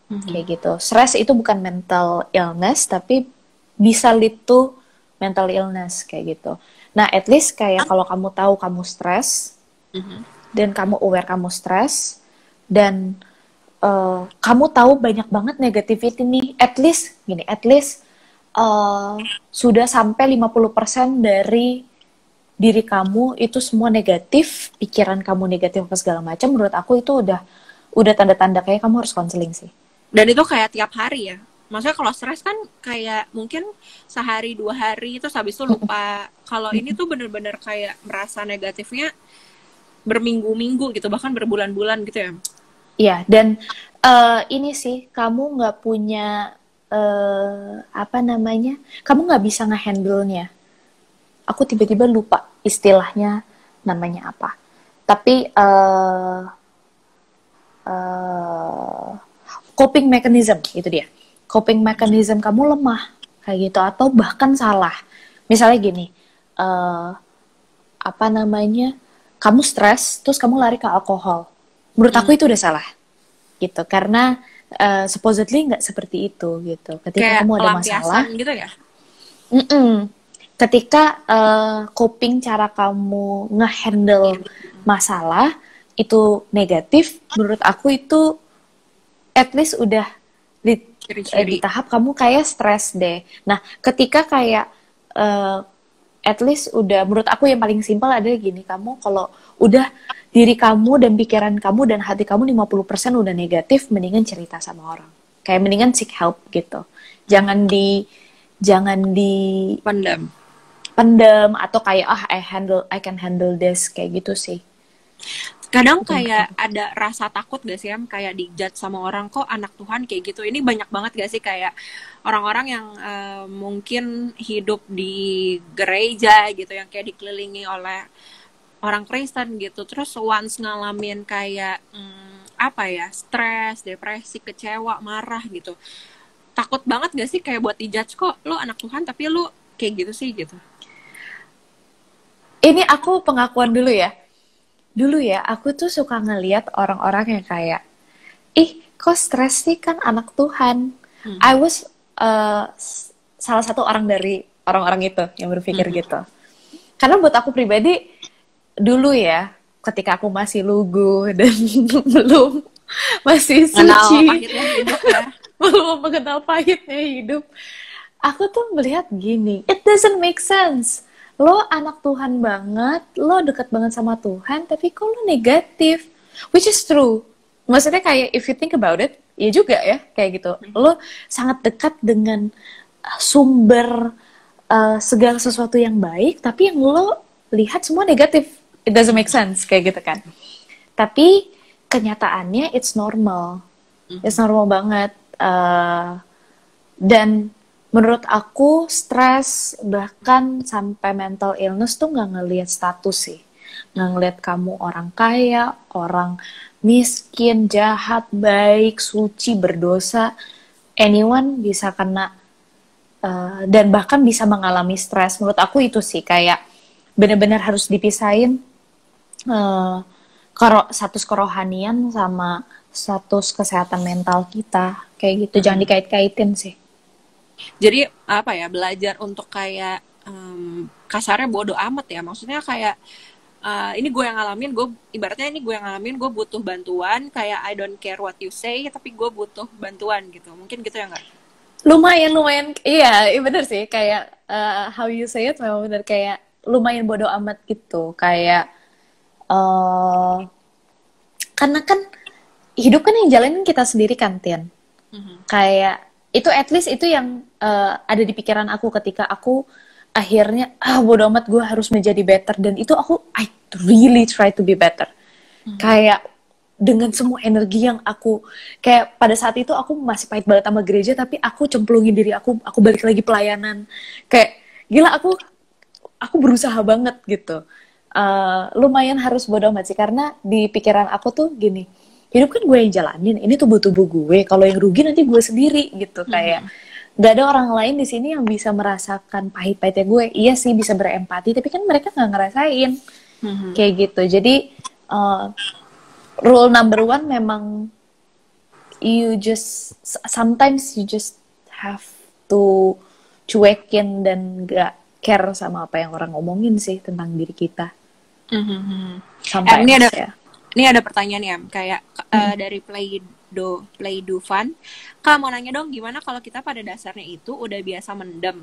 Speaker 2: Kayak gitu. Stres itu bukan mental illness, tapi bisa lead to mental illness kayak gitu. Nah, at least kayak kalau kamu tahu kamu stres, dan kamu aware kamu stres, dan kamu tahu banyak banget negativity nih, at least sudah sampai 50% dari diri kamu itu semua negatif, pikiran kamu negatif apa segala macam, menurut aku itu udah tanda-tanda kayak kamu harus konseling sih.
Speaker 1: Dan itu kayak tiap hari ya? Maksudnya kalau stres kan kayak mungkin sehari 2 hari itu habis itu lupa. Kalau ini tuh bener-bener kayak merasa negatifnya berminggu-minggu gitu, bahkan berbulan-bulan gitu ya?
Speaker 2: Iya, dan ini sih, kamu nggak punya apa namanya, kamu nggak bisa nge-handle-nya. Aku tiba-tiba lupa istilahnya namanya apa. Tapi coping mechanism, itu dia. Coping mechanism kamu lemah kayak gitu, atau bahkan salah. Misalnya gini, apa namanya, kamu stres, terus kamu lari ke alkohol. Menurut aku itu udah salah, gitu. Karena supposedly nggak seperti itu, gitu. Ketika
Speaker 1: kayak
Speaker 2: kamu ada masalah,
Speaker 1: gitu ya?
Speaker 2: Ketika coping, cara kamu nge-handle masalah itu negatif, menurut aku itu at least udah di tahap kamu kayak stres deh. Nah, ketika kayak at least udah, menurut aku yang paling simpel adalah gini, kamu kalau udah diri kamu dan pikiran kamu dan hati kamu 50% udah negatif, mendingan cerita sama orang. Kayak mendingan seek help gitu. Jangan di
Speaker 1: pendam.
Speaker 2: pendem atau kayak I can handle this kayak gitu sih.
Speaker 1: Kadang
Speaker 2: Itu yang
Speaker 1: kayak
Speaker 2: pertama.
Speaker 1: ada rasa takut gak sih, Em? Kayak dijudge sama orang, kok anak Tuhan kayak gitu. Ini banyak banget gak sih kayak orang-orang yang mungkin hidup di gereja gitu, yang kayak dikelilingi oleh orang Kristen gitu. Terus once ngalamin kayak apa ya, stres, depresi, kecewa, marah gitu. Takut banget gak sih kayak buat dijudge, kok lu anak Tuhan tapi lu kayak gitu sih gitu.
Speaker 2: Ini aku pengakuan dulu ya. Dulu ya, aku tuh suka ngeliat orang-orang yang kayak, ih, kok stres sih kan anak Tuhan. I
Speaker 1: Mhm.
Speaker 2: was salah satu orang dari orang-orang itu yang berpikir
Speaker 1: Mhm.
Speaker 2: gitu. Karena buat aku pribadi, dulu ya, ketika aku masih lugu dan belum masih
Speaker 1: Kenal
Speaker 2: suci,
Speaker 1: pahitnya hidup ya.
Speaker 2: belum mengenal pahitnya hidup, aku tuh melihat gini, it doesn't make sense. Lo anak Tuhan banget, lo deket banget sama Tuhan, tapi kok lo negatif? Which is true. Maksudnya kayak if you think about it, ya juga ya, kayak gitu. Lo sangat dekat dengan sumber segala sesuatu yang baik, tapi yang lo lihat semua negatif. It doesn't make sense, kayak gitu kan. Tapi kenyataannya it's normal. It's normal banget. Dan menurut aku stres bahkan sampai mental illness tuh nggak ngelihat status sih, nggak ngelihat kamu orang kaya, orang miskin, jahat, baik, suci, berdosa, anyone bisa kena dan bahkan bisa mengalami stres. Menurut aku itu sih kayak benar-benar harus dipisahin uh, status kerohanian sama status kesehatan mental kita kayak gitu, jangan dikait-kaitin sih.
Speaker 1: Jadi apa ya, belajar untuk kayak kasarnya bodo amat ya, maksudnya kayak ini gue yang ngalamin, gue ibaratnya ini gue yang ngalamin, gue butuh bantuan, kayak I don't care what you say tapi gue butuh bantuan gitu, mungkin gitu ya nggak.
Speaker 2: Lumayan iya, iya bener sih kayak how you say it memang bener kayak lumayan bodo amat gitu kayak uh, karena kan hidup kan yang jalanin kita sendiri kan Tian, kayak itu at least itu yang ada di pikiran aku ketika aku akhirnya bodo amat gue harus menjadi better, dan itu aku I really try to be better kayak dengan semua energi yang aku kayak pada saat itu aku masih pahit banget sama gereja, tapi aku cemplungin diri aku balik lagi pelayanan kayak gila, aku berusaha banget gitu. Lumayan harus bodo amat sih karena di pikiran aku tuh gini, hidup kan gue yang jalanin, ini tubuh gue, kalau yang rugi nanti gue sendiri gitu, kayak nggak ada orang lain di sini yang bisa merasakan pahit-pahitnya gue. Iya sih bisa berempati, tapi kan mereka nggak ngerasain kayak gitu. Jadi uh, rule number one memang sometimes you just have to cuekin dan gak care sama apa yang orang ngomongin sih tentang diri kita.
Speaker 1: Ini ada
Speaker 2: Sometimes ya.
Speaker 1: ini ada pertanyaan ya, kayak dari Play Do Fun. Kak mau nanya dong, gimana kalau kita pada dasarnya itu udah biasa mendem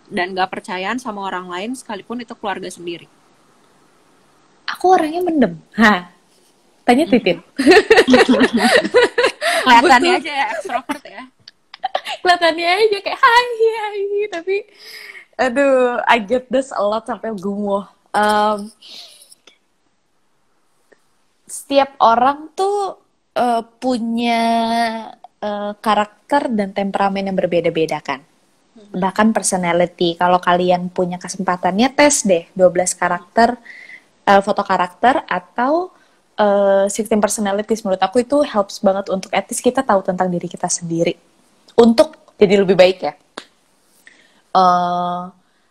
Speaker 1: dan gak percayaan sama orang lain sekalipun itu keluarga sendiri?
Speaker 2: Aku orangnya mendem. Tanya Titin.
Speaker 1: Kelihatannya aja ya ekstrovert ya.
Speaker 2: Kelihatannya aja kayak hai, tapi aduh, I get this a lot sampai gumoh. Setiap orang tuh punya karakter dan temperamen yang berbeda-beda kan. Bahkan personality. Kalau kalian punya kesempatannya, tes deh 12 karakter, foto karakter atau 16 personalities. Menurut aku itu helps banget untuk at least kita tahu tentang diri kita sendiri. Untuk jadi lebih baik ya.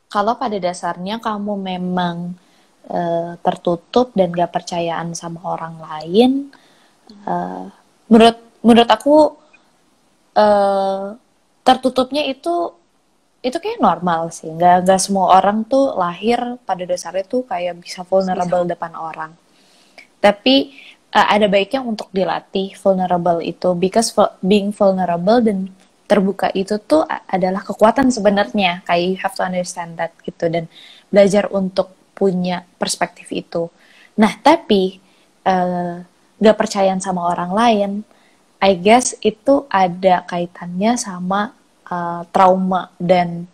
Speaker 2: Kalau pada dasarnya kamu memang tertutup dan gak percayaan sama orang lain, menurut aku tertutupnya itu kayak normal sih. Nggak semua orang tuh lahir pada dasarnya tuh kayak bisa vulnerable depan orang. Tapi ada baiknya untuk dilatih vulnerable itu, because being vulnerable dan terbuka itu tuh adalah kekuatan sebenarnya. Kayak you have to understand that gitu, dan belajar untuk punya perspektif itu. Nah, tapi gak percayaan sama orang lain, I guess itu ada kaitannya sama trauma dan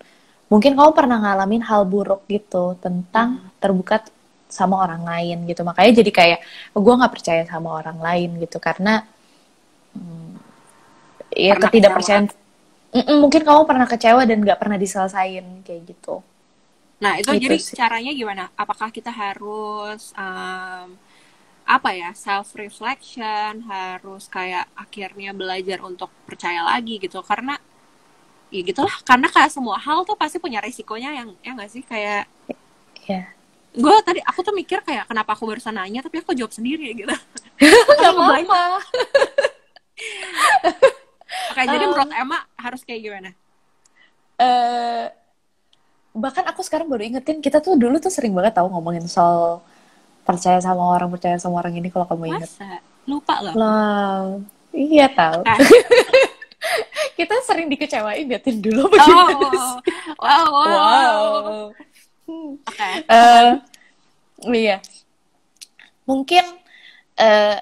Speaker 2: mungkin kamu pernah ngalamin hal buruk gitu tentang terbuka sama orang lain gitu. Makanya jadi kayak gue nggak percaya sama orang lain gitu karena ya
Speaker 1: Pernah kecewa.
Speaker 2: ketidakpercayaan. Mungkin kamu pernah kecewa dan nggak pernah diselesain kayak gitu.
Speaker 1: Nah, itu
Speaker 2: Itu
Speaker 1: jadi
Speaker 2: sih.
Speaker 1: caranya gimana? Apakah kita harus apa ya, self reflection, harus kayak akhirnya belajar untuk percaya lagi gitu? Karena ya gitulah, karena kayak semua hal tuh pasti punya resikonya yang ya nggak sih, kayak
Speaker 2: Ya.
Speaker 1: gue tadi aku tuh mikir kayak kenapa aku barusan nanya tapi aku jawab sendiri gitu. Aku
Speaker 2: Nggak
Speaker 1: ngeblank.
Speaker 2: apa-apa.
Speaker 1: Oke, jadi menurut Emma harus kayak gimana?
Speaker 2: Eh, Bahkan aku sekarang baru ingetin kita tuh dulu tuh sering banget tahu ngomongin soal percaya sama orang ini kalau kamu inget.
Speaker 1: Masa? Lupa loh aku.
Speaker 2: Lah, iya tahu.
Speaker 1: Oke.
Speaker 2: Kita sering dikecewain ya Tin dulu bagaimana
Speaker 1: Oh,
Speaker 2: sih?
Speaker 1: wow, wow, wow.
Speaker 2: Wow.
Speaker 1: Oke.
Speaker 2: Eh, iya. Mungkin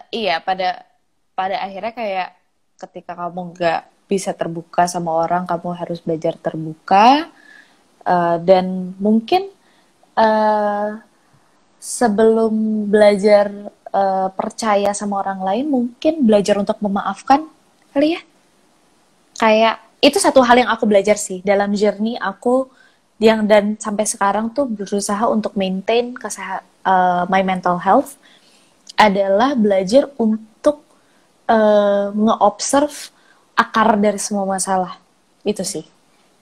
Speaker 2: iya pada pada akhirnya kayak ketika kamu nggak bisa terbuka sama orang, kamu harus belajar terbuka. Dan mungkin eh, sebelum belajar percaya sama orang lain, mungkin belajar untuk memaafkan kali ya. Kayak itu satu hal yang aku belajar sih dalam journey aku yang dan sampai sekarang tuh berusaha untuk maintain my mental health adalah belajar untuk nge-observe akar dari semua masalah itu sih.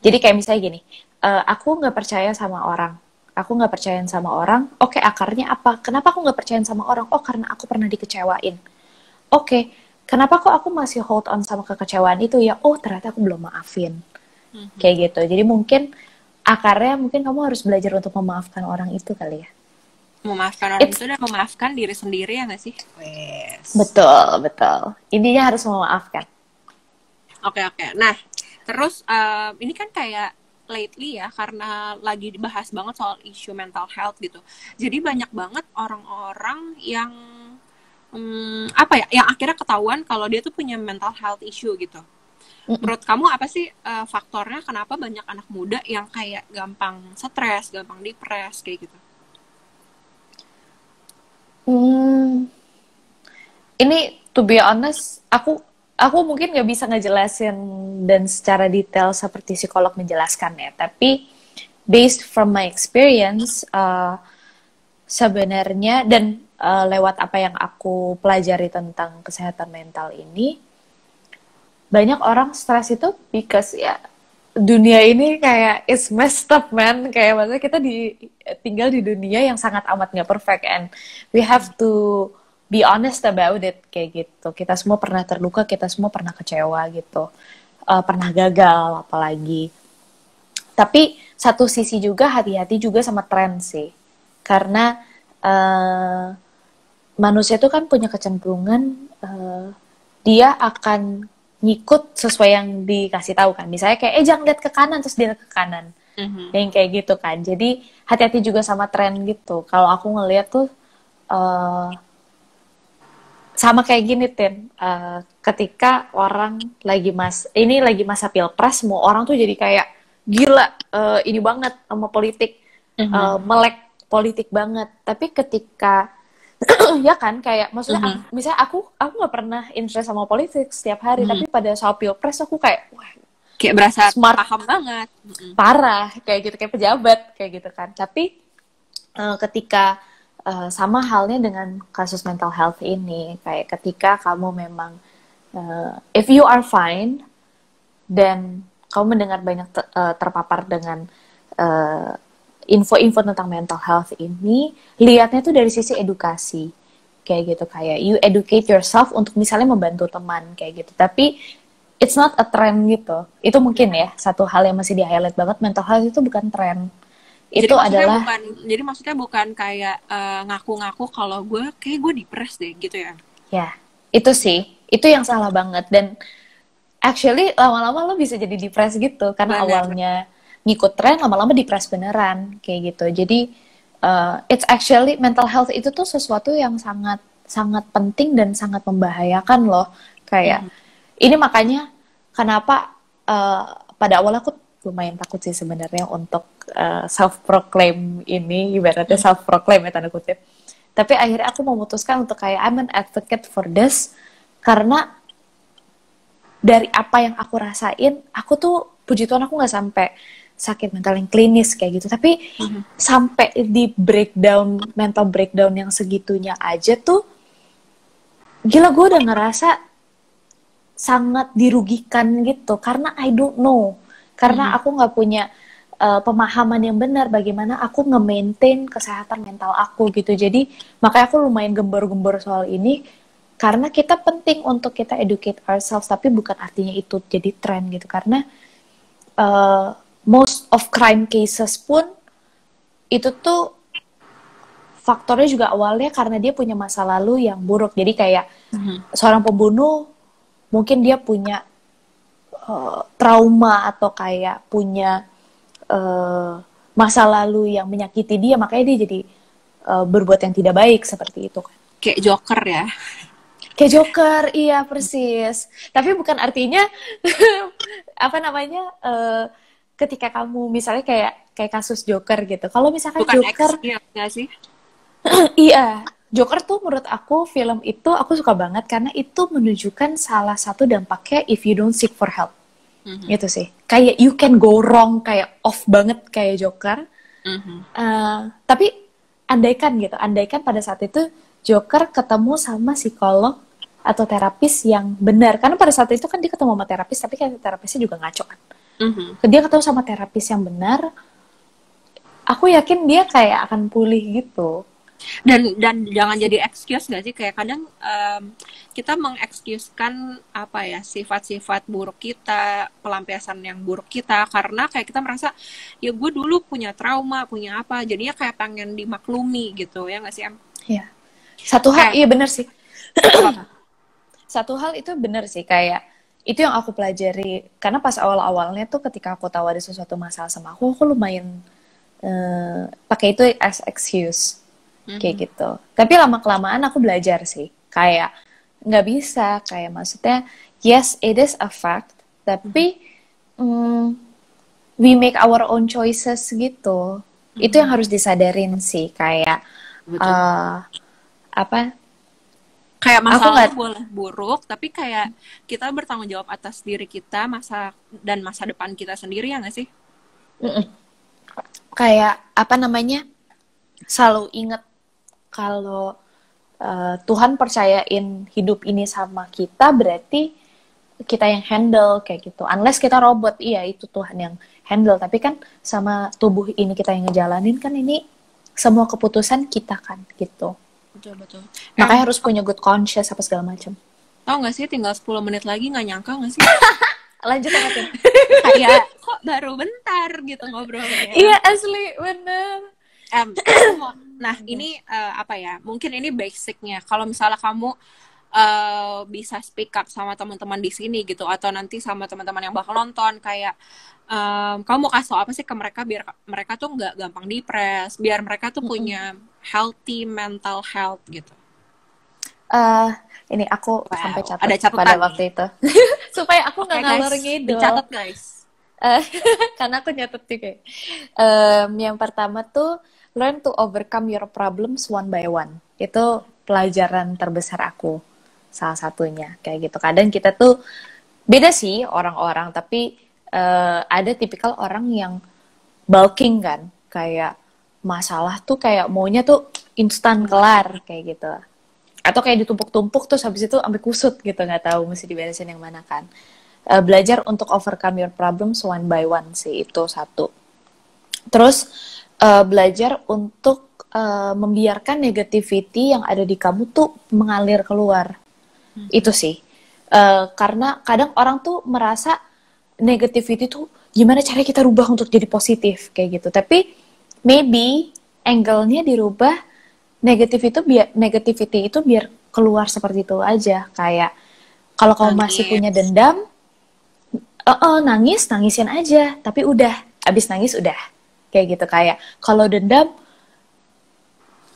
Speaker 2: Jadi kayak misalnya gini, aku nggak percaya sama orang, aku nggak percaya sama orang. Oke, akarnya apa? Kenapa aku nggak percaya sama orang? Oh, karena aku pernah dikecewain. Oke, kenapa kok aku masih hold on sama kekecewaan itu ya? Oh, ternyata aku belum maafin. Kayak gitu. Jadi mungkin akarnya mungkin kamu harus belajar untuk memaafkan orang itu kali ya.
Speaker 1: Memaafkan orang
Speaker 2: It's
Speaker 1: itu dan memaafkan diri sendiri ya nggak sih? Wes.
Speaker 2: betul, betul. Intinya harus memaafkan.
Speaker 1: Oke, oke. Nah, terus ini kan kayak lately ya, karena lagi dibahas banget soal isu mental health gitu. Jadi banyak banget orang-orang yang apa ya, yang akhirnya ketahuan kalau dia tuh punya mental health issue gitu.
Speaker 2: Mm-mm.
Speaker 1: Menurut kamu apa sih faktornya kenapa banyak anak muda yang kayak gampang stres, gampang depres kayak gitu?
Speaker 2: Hmm, ini to be honest, aku mungkin nggak bisa ngejelasin dan secara detail seperti psikolog menjelaskan ya. Tapi based from my experience, sebenarnya dan lewat apa yang aku pelajari tentang kesehatan mental ini, banyak orang stres itu because ya dunia ini kayak it's messed up man, kayak maksudnya kita tinggal di dunia yang sangat amat nggak perfect and we have to be honest about it kayak gitu. Kita semua pernah terluka, kita semua pernah kecewa gitu. Pernah gagal apalagi. Tapi satu sisi juga hati-hati juga sama tren sih. Karena manusia itu kan punya kecenderungan dia akan ngikut sesuai yang dikasih tahu kan. Misalnya kayak jangan lihat ke kanan terus dia lihat ke kanan. Yang kayak gitu kan. Jadi hati-hati juga sama tren gitu. Kalau aku ngeliat tuh sama kayak gini Tin. Ketika orang lagi masa pilpres, semua orang tuh jadi kayak gila ini banget sama politik, melek politik banget. Tapi ketika ya kan kayak maksudnya misalnya aku nggak pernah interest sama politik setiap hari, tapi pada saat pilpres aku kayak wah
Speaker 1: Kayak berasa
Speaker 2: smart
Speaker 1: paham banget.
Speaker 2: parah kayak gitu kayak pejabat kayak gitu kan. Tapi ketika sama halnya dengan kasus mental health ini, kayak ketika kamu memang if you are fine dan kamu mendengar banyak terpapar dengan info-info tentang mental health ini, lihatnya tuh dari sisi edukasi kayak gitu, kayak you educate yourself untuk misalnya membantu teman kayak gitu. Tapi it's not a trend gitu. Itu mungkin ya satu hal yang masih di highlight banget, mental health itu bukan tren.
Speaker 1: Jadi
Speaker 2: Itu
Speaker 1: maksudnya
Speaker 2: adalah
Speaker 1: bukan, jadi maksudnya bukan kayak ngaku-ngaku kalau kayak gue depres deh gitu ya.
Speaker 2: ya, itu sih. Itu yang salah banget. Dan actually lama-lama lo bisa jadi depres gitu. Karena
Speaker 1: Bener.
Speaker 2: awalnya ngikut tren, lama-lama depres beneran. Kayak gitu. Jadi, it's actually, mental health itu tuh sesuatu yang sangat sangat penting dan sangat membahayakan loh. Kayak, ini makanya kenapa pada awal aku lumayan takut sih sebenarnya untuk self proclaim ini, ibaratnya self proclaim ya tanda kutip. Tapi akhirnya aku memutuskan untuk kayak I'm an advocate for this, karena dari apa yang aku rasain, aku tuh puji Tuhan aku nggak sampai sakit mental yang klinis kayak gitu, tapi sampai di breakdown, mental breakdown yang segitunya aja tuh, gila gue udah ngerasa sangat dirugikan gitu, karena I don't know, karena aku nggak punya pemahaman yang benar bagaimana aku nge-maintain kesehatan mental aku gitu. Jadi makanya aku lumayan gembor-gembor soal ini, karena kita penting untuk kita educate ourselves, tapi bukan artinya itu jadi tren gitu, karena most of crime cases pun itu tuh faktornya juga awalnya karena dia punya masa lalu yang buruk. Jadi kayak seorang pembunuh mungkin dia punya trauma atau kayak punya masa lalu yang menyakiti dia, makanya dia jadi berbuat yang tidak baik seperti itu kan.
Speaker 1: Kayak Joker ya.
Speaker 2: Kayak Joker, iya persis. Tapi bukan artinya apa namanya ketika kamu misalnya kayak kasus Joker gitu. Kalau misalkan
Speaker 1: Bukan
Speaker 2: Joker,
Speaker 1: nggak sih?
Speaker 2: iya, Joker tuh menurut aku film itu aku suka banget karena itu menunjukkan salah satu dampaknya if you don't seek for help. Gitu sih. Kayak you can go wrong, kayak off banget kayak Joker. Tapi andaikan pada saat itu Joker ketemu sama psikolog atau terapis yang benar. Karena pada saat itu kan dia ketemu sama terapis, tapi kan terapisnya juga ngaco kan. Dia ketemu sama terapis yang benar, aku yakin dia kayak akan pulih gitu.
Speaker 1: Dan jangan jadi excuse gak sih, kayak kadang kita mengexcusekan apa ya, sifat-sifat buruk kita, pelampiasan yang buruk kita, karena kayak kita merasa ya gue dulu punya trauma, punya apa, jadinya kayak pengen dimaklumi gitu ya nggak sih Em?
Speaker 2: Iya. Satu hal iya benar sih. Satu hal itu benar sih, kayak itu yang aku pelajari karena pas awal-awalnya tuh ketika aku tahu ada sesuatu masalah sama aku lumayan pakai itu as excuse. Kayak gitu. Tapi lama-kelamaan aku belajar sih. Kayak nggak bisa. Kayak maksudnya, yes, it is a fact. Tapi we make our own choices gitu. Itu yang harus disadarin sih. Kayak apa?
Speaker 1: Kayak masalah boleh buruk, tapi kayak kita bertanggung jawab atas diri kita, masa depan kita sendiri ya nggak sih?
Speaker 2: Kayak apa namanya? Selalu ingat kalau Tuhan percayain hidup ini sama kita, berarti kita yang handle kayak gitu. Unless kita robot, iya itu Tuhan yang handle. Tapi kan sama tubuh ini kita yang ngejalanin kan, ini semua keputusan kita kan gitu.
Speaker 1: Betul.
Speaker 2: Makanya harus punya good conscience apa segala macam.
Speaker 1: Tau gak sih, tinggal 10 menit lagi, gak nyangka gak sih?
Speaker 2: Lanjut apa?
Speaker 1: Kayak kok baru bentar gitu ngobrolnya.
Speaker 2: Iya asli, bener.
Speaker 1: Nah ini apa ya, mungkin ini basicnya. Kalau misalnya kamu bisa speak up sama teman-teman di sini gitu, atau nanti sama teman-teman yang bakal nonton, kayak kamu mau kasih tau apa sih ke mereka biar mereka tuh nggak gampang depres, biar mereka tuh punya healthy mental health gitu.
Speaker 2: Ini aku sampai catat
Speaker 1: ada catatan
Speaker 2: pada waktu itu supaya aku nggak ngalor ngidul.
Speaker 1: Dicatat guys.
Speaker 2: Karena aku nyatet juga. Yang pertama tuh learn to overcome your problems one by one. Itu pelajaran terbesar aku, salah satunya kayak gitu. Kadang kita tuh beda sih orang-orang, tapi ada tipikal orang yang bulking kan, kayak masalah tuh kayak maunya tuh instan kelar kayak gitu. Atau kayak ditumpuk-tumpuk terus habis itu sampai kusut gitu, nggak tahu mesti diberesin yang mana kan. Belajar untuk overcome your problems one by one sih, itu satu. Terus belajar untuk membiarkan negativity yang ada di kamu tuh mengalir keluar. Itu sih. Karena kadang orang tuh merasa negativity tuh gimana cara kita rubah untuk jadi positif kayak gitu. Tapi maybe angle-nya dirubah, negativity itu biar keluar seperti itu aja. Kayak kalau kamu masih punya dendam, nangisin aja, tapi udah, abis nangis udah, kayak gitu. Kayak kalau dendam,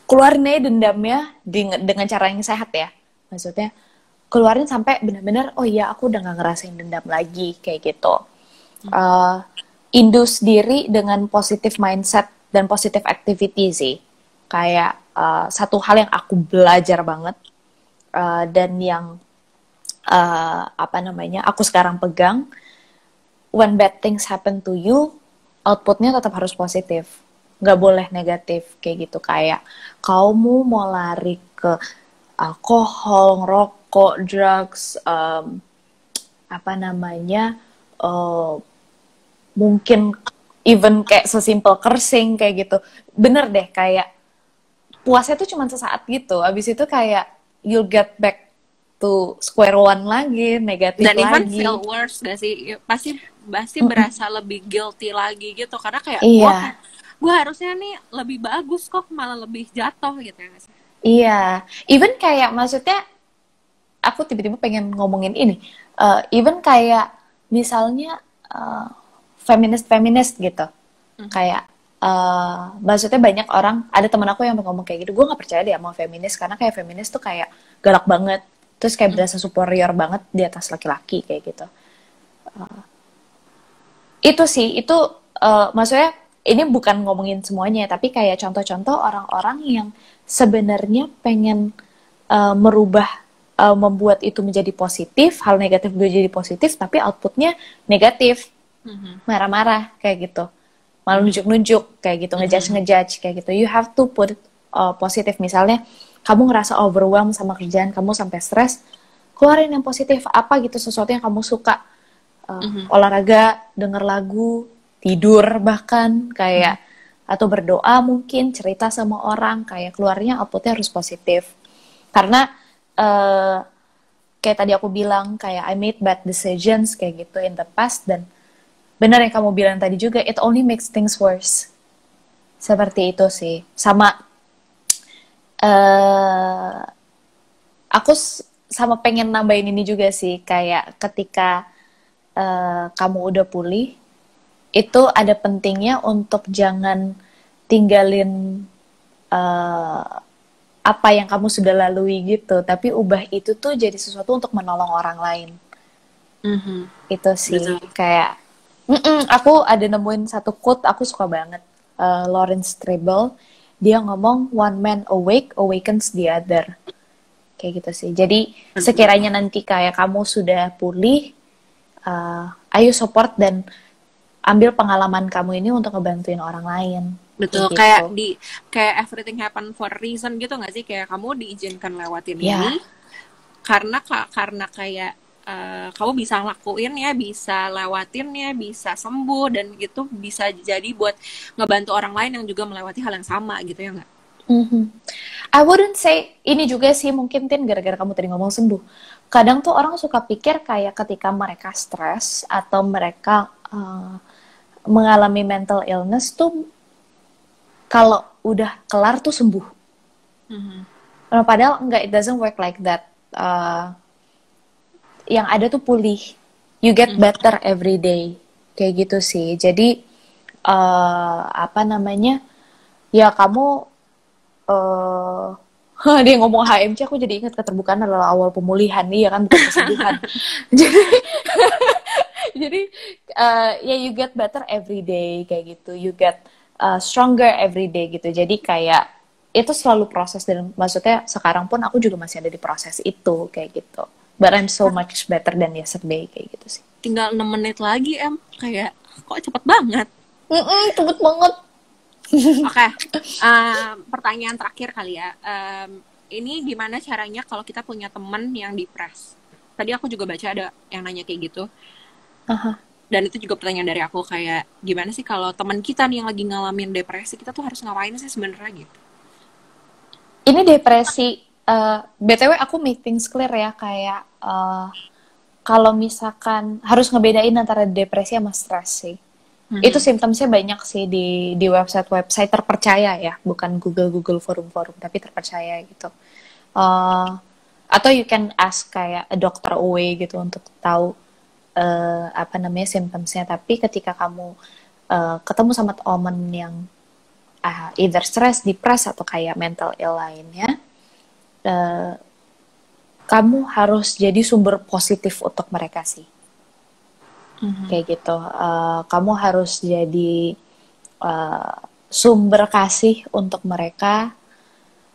Speaker 2: keluarin aja dendamnya dengan cara yang sehat ya, maksudnya keluarin sampai benar-benar oh iya aku udah nggak ngerasain dendam lagi kayak gitu. induce diri dengan positive mindset dan positive activity sih. Kayak satu hal yang aku belajar banget dan yang apa namanya aku sekarang pegang, when bad things happen to you, outputnya tetap harus positif, nggak boleh negatif kayak gitu. Kayak kamu mau lari ke alkohol, ngerokok, drugs, apa namanya, uh, mungkin even kayak sesimpel cursing kayak gitu. Bener deh, kayak puasnya tuh cuma sesaat gitu. Abis itu kayak you'll get back to square one lagi, negatif
Speaker 1: Dan even
Speaker 2: lagi.
Speaker 1: feel worse gak sih? Pasti pasti berasa lebih guilty lagi gitu karena kayak
Speaker 2: Iya,
Speaker 1: gue harusnya nih lebih bagus kok malah lebih jatuh gitu ya nggak sih?
Speaker 2: iya. Even kayak maksudnya aku tiba-tiba pengen ngomongin ini. Even kayak misalnya feminis-feminis gitu. Kayak maksudnya banyak orang, ada teman aku yang ngomong kayak gitu, gue nggak percaya deh sama feminis karena kayak feminis tuh kayak galak banget, terus kayak berasa superior banget di atas laki-laki kayak gitu. Itu sih, itu maksudnya ini bukan ngomongin semuanya, tapi kayak contoh-contoh orang-orang yang sebenarnya pengen merubah, membuat itu menjadi positif, hal negatif menjadi positif, tapi outputnya negatif, marah-marah kayak gitu, malah nunjuk-nunjuk kayak gitu, ngejudge kayak gitu. You have to put positif. Misalnya kamu ngerasa overwhelmed sama kerjaan kamu sampai stres, keluarin yang positif apa gitu, sesuatu yang kamu suka. Olahraga, denger lagu, tidur bahkan kayak atau berdoa, mungkin cerita sama orang, kayak keluarnya outputnya harus positif. Karena kayak tadi aku bilang, kayak I made bad decisions kayak gitu in the past, dan benar yang kamu bilang tadi juga, it only makes things worse. Seperti itu sih. Sama aku sama pengen nambahin ini juga sih, kayak ketika kamu udah pulih, itu ada pentingnya untuk jangan tinggalin uh, apa yang kamu sudah lalui gitu, tapi ubah itu tuh jadi sesuatu untuk menolong orang lain. Itu sih.
Speaker 1: Betul.
Speaker 2: Kayak aku ada nemuin satu quote aku suka banget. Lawrence Stribble, dia ngomong one man awake awakens the other. Kayak gitu sih. Jadi sekiranya nanti kayak kamu sudah pulih, ayo support dan ambil pengalaman kamu ini untuk ngebantuin orang lain.
Speaker 1: Betul,
Speaker 2: Kayak gitu.
Speaker 1: kayak everything happen for a reason gitu nggak sih? Kayak kamu diizinkan lewatin
Speaker 2: Ya,
Speaker 1: ini karena kayak kamu bisa ngelakuin ya, bisa lewatin ya, bisa sembuh, dan itu bisa jadi buat ngebantu orang lain yang juga melewati hal yang sama gitu ya nggak?
Speaker 2: I wouldn't say ini juga sih, mungkin Tin gara-gara kamu tadi ngomong sembuh. Kadang tuh orang suka pikir kayak ketika mereka stres atau mereka mengalami mental illness tuh kalau udah kelar tuh sembuh. Nah, padahal enggak, it doesn't work like that. Yang ada tuh pulih. You get better every day. Kayak gitu sih. Jadi apa namanya? Ya kamu dia ngomong HMC, aku jadi ingat keterbukaan adalah awal pemulihan nih ya kan, bukan kesembuhan. jadi ya you get better every day kayak gitu, you get stronger every day gitu. Jadi kayak itu selalu proses, dan maksudnya sekarang pun aku juga masih ada di proses itu kayak gitu. But I'm so much better than yesterday kayak gitu sih.
Speaker 1: Tinggal 6 menit lagi kayak kok cepet banget.
Speaker 2: Cepet banget.
Speaker 1: Oke, pertanyaan terakhir kali ya. Ini gimana caranya kalau kita punya teman yang depres? Tadi aku juga baca ada yang nanya kayak gitu. Dan itu juga pertanyaan dari aku, kayak gimana sih kalau teman kita nih yang lagi ngalamin depresi, kita tuh harus ngapain sih sebenarnya gitu?
Speaker 2: Ini depresi, BTW aku make things clear ya, kayak kalau misalkan harus ngebedain antara depresi sama stres sih. Itu simptomnya banyak sih di website terpercaya ya, bukan Google forum-forum, tapi terpercaya gitu. Atau you can ask kayak a doctor away gitu untuk tahu apa namanya simptomnya. Tapi ketika kamu ketemu sama teman yang either stress, depressed, atau kayak mental ill lainnya, kamu harus jadi sumber positif untuk mereka sih. kayak gitu. Kamu harus jadi uh, sumber kasih untuk mereka,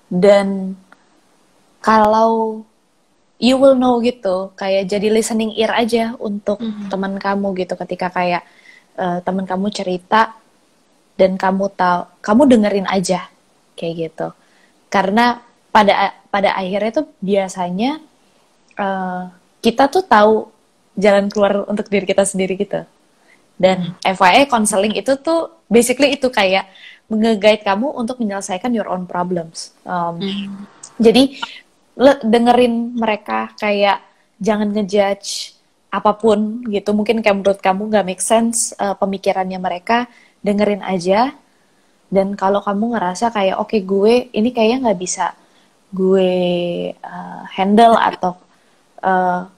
Speaker 2: dan kalau you will know gitu, kayak jadi listening ear aja untuk teman kamu gitu, ketika kayak teman kamu cerita dan kamu tahu, kamu dengerin aja kayak gitu. Karena pada akhirnya tuh biasanya kita tuh tahu jalan keluar untuk diri kita sendiri gitu. Dan FYI counseling itu tuh basically itu kayak nge-guide kamu untuk menyelesaikan your own problems. Jadi dengerin mereka, kayak jangan ngejudge apapun gitu. Mungkin kayak menurut kamu gak make sense pemikirannya mereka, dengerin aja. Dan kalau kamu ngerasa kayak oke, gue ini kayaknya nggak bisa gue handle, atau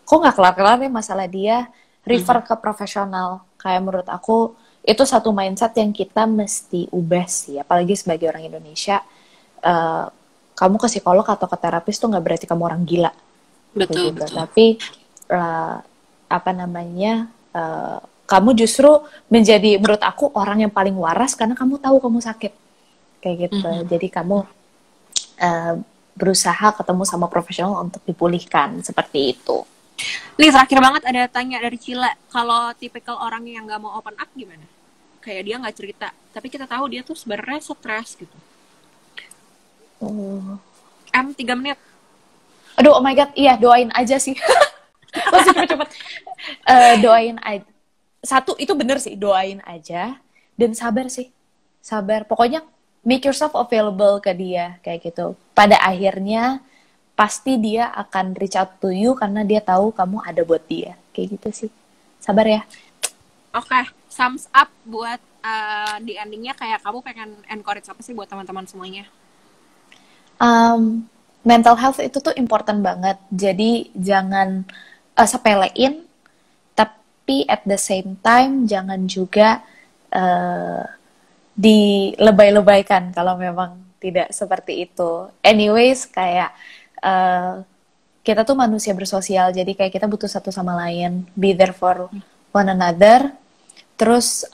Speaker 2: kok nggak kelar-kelar nih masalah dia, refer ke profesional. Kayak menurut aku itu satu mindset yang kita mesti ubah sih, apalagi sebagai orang Indonesia. Kamu ke psikolog atau ke terapis tuh nggak berarti kamu orang gila.
Speaker 1: Betul,
Speaker 2: gitu.
Speaker 1: betul.
Speaker 2: Tapi kamu justru menjadi, menurut aku, orang yang paling waras karena kamu tahu kamu sakit kayak gitu. Jadi kamu berusaha ketemu sama profesional untuk dipulihkan, seperti itu.
Speaker 1: Nih terakhir banget ada tanya dari Cila, kalau tipikal orang yang nggak mau open up gimana? Kayak dia nggak cerita, tapi kita tahu dia tuh sebenarnya stres gitu. 3 menit.
Speaker 2: Aduh, oh my god, iya, doain aja sih. Langsung cepet-cepet. Doain aja. Satu, itu bener sih, doain aja. Dan sabar sih. Sabar. Pokoknya make yourself available ke dia, kayak gitu. Pada akhirnya, pasti dia akan reach out to you karena dia tahu kamu ada buat dia. Kayak gitu sih. Sabar ya.
Speaker 1: Oke, thumbs up buat di endingnya, kayak kamu pengen encourage apa sih buat teman-teman semuanya?
Speaker 2: Mental health itu tuh important banget. Jadi jangan sepelein, tapi at the same time jangan juga dilebay-lebaykan kalau memang tidak seperti itu. Anyways, kayak kita tuh manusia bersosial, jadi kayak kita butuh satu sama lain, be there for one another. Terus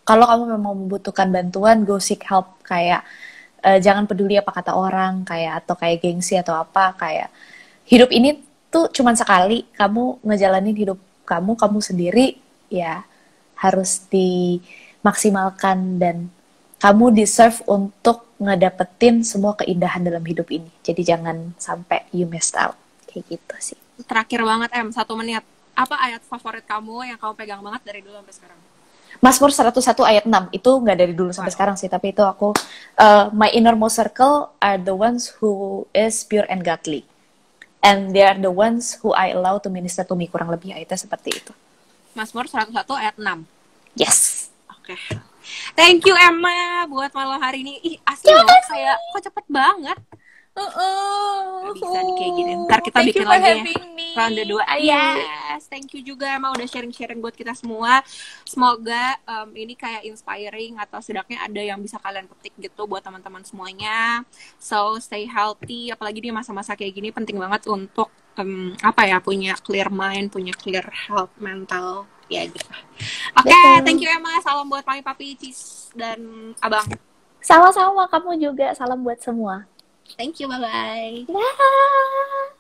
Speaker 2: kalau kamu memang membutuhkan bantuan, go seek help. Kayak jangan peduli apa kata orang, kayak atau kayak gengsi atau apa. Kayak hidup ini tuh cuman sekali, kamu ngejalanin hidup kamu sendiri, ya harus dimaksimalkan, dan kamu deserve untuk ngedapetin semua keindahan dalam hidup ini. Jadi jangan sampai you missed out. Kayak gitu sih.
Speaker 1: Terakhir banget 1 menit. Apa ayat favorit kamu yang kamu pegang banget dari dulu sampai sekarang?
Speaker 2: Mazmur 101 ayat 6. Itu nggak dari dulu sampai sekarang sih, tapi itu aku my innermost circle are the ones who is pure and godly. And they are the ones who I allow to minister to me. Kurang lebih ayatnya seperti itu.
Speaker 1: Mazmur 101 ayat 6.
Speaker 2: Yes.
Speaker 1: Oke. Thank you Emma buat malam hari ini. Ih, asli loh, kayak kok cepet banget. Gak bisa nih kayak gini. Ntar kita bikin lagi ronde 2. Yes, thank you juga Emma udah sharing-sharing buat kita semua. Semoga ini kayak inspiring, atau setidaknya ada yang bisa kalian petik gitu buat teman-teman semuanya. So stay healthy, apalagi di masa-masa kayak gini penting banget untuk punya clear mind, punya clear health mental. Ya gitu. Oke, thank you Emma. Salam buat Mami, Papi, Cis, dan Abang.
Speaker 2: Sama-sama, kamu juga. Salam buat semua.
Speaker 1: Thank you, bye-bye.
Speaker 2: Bye.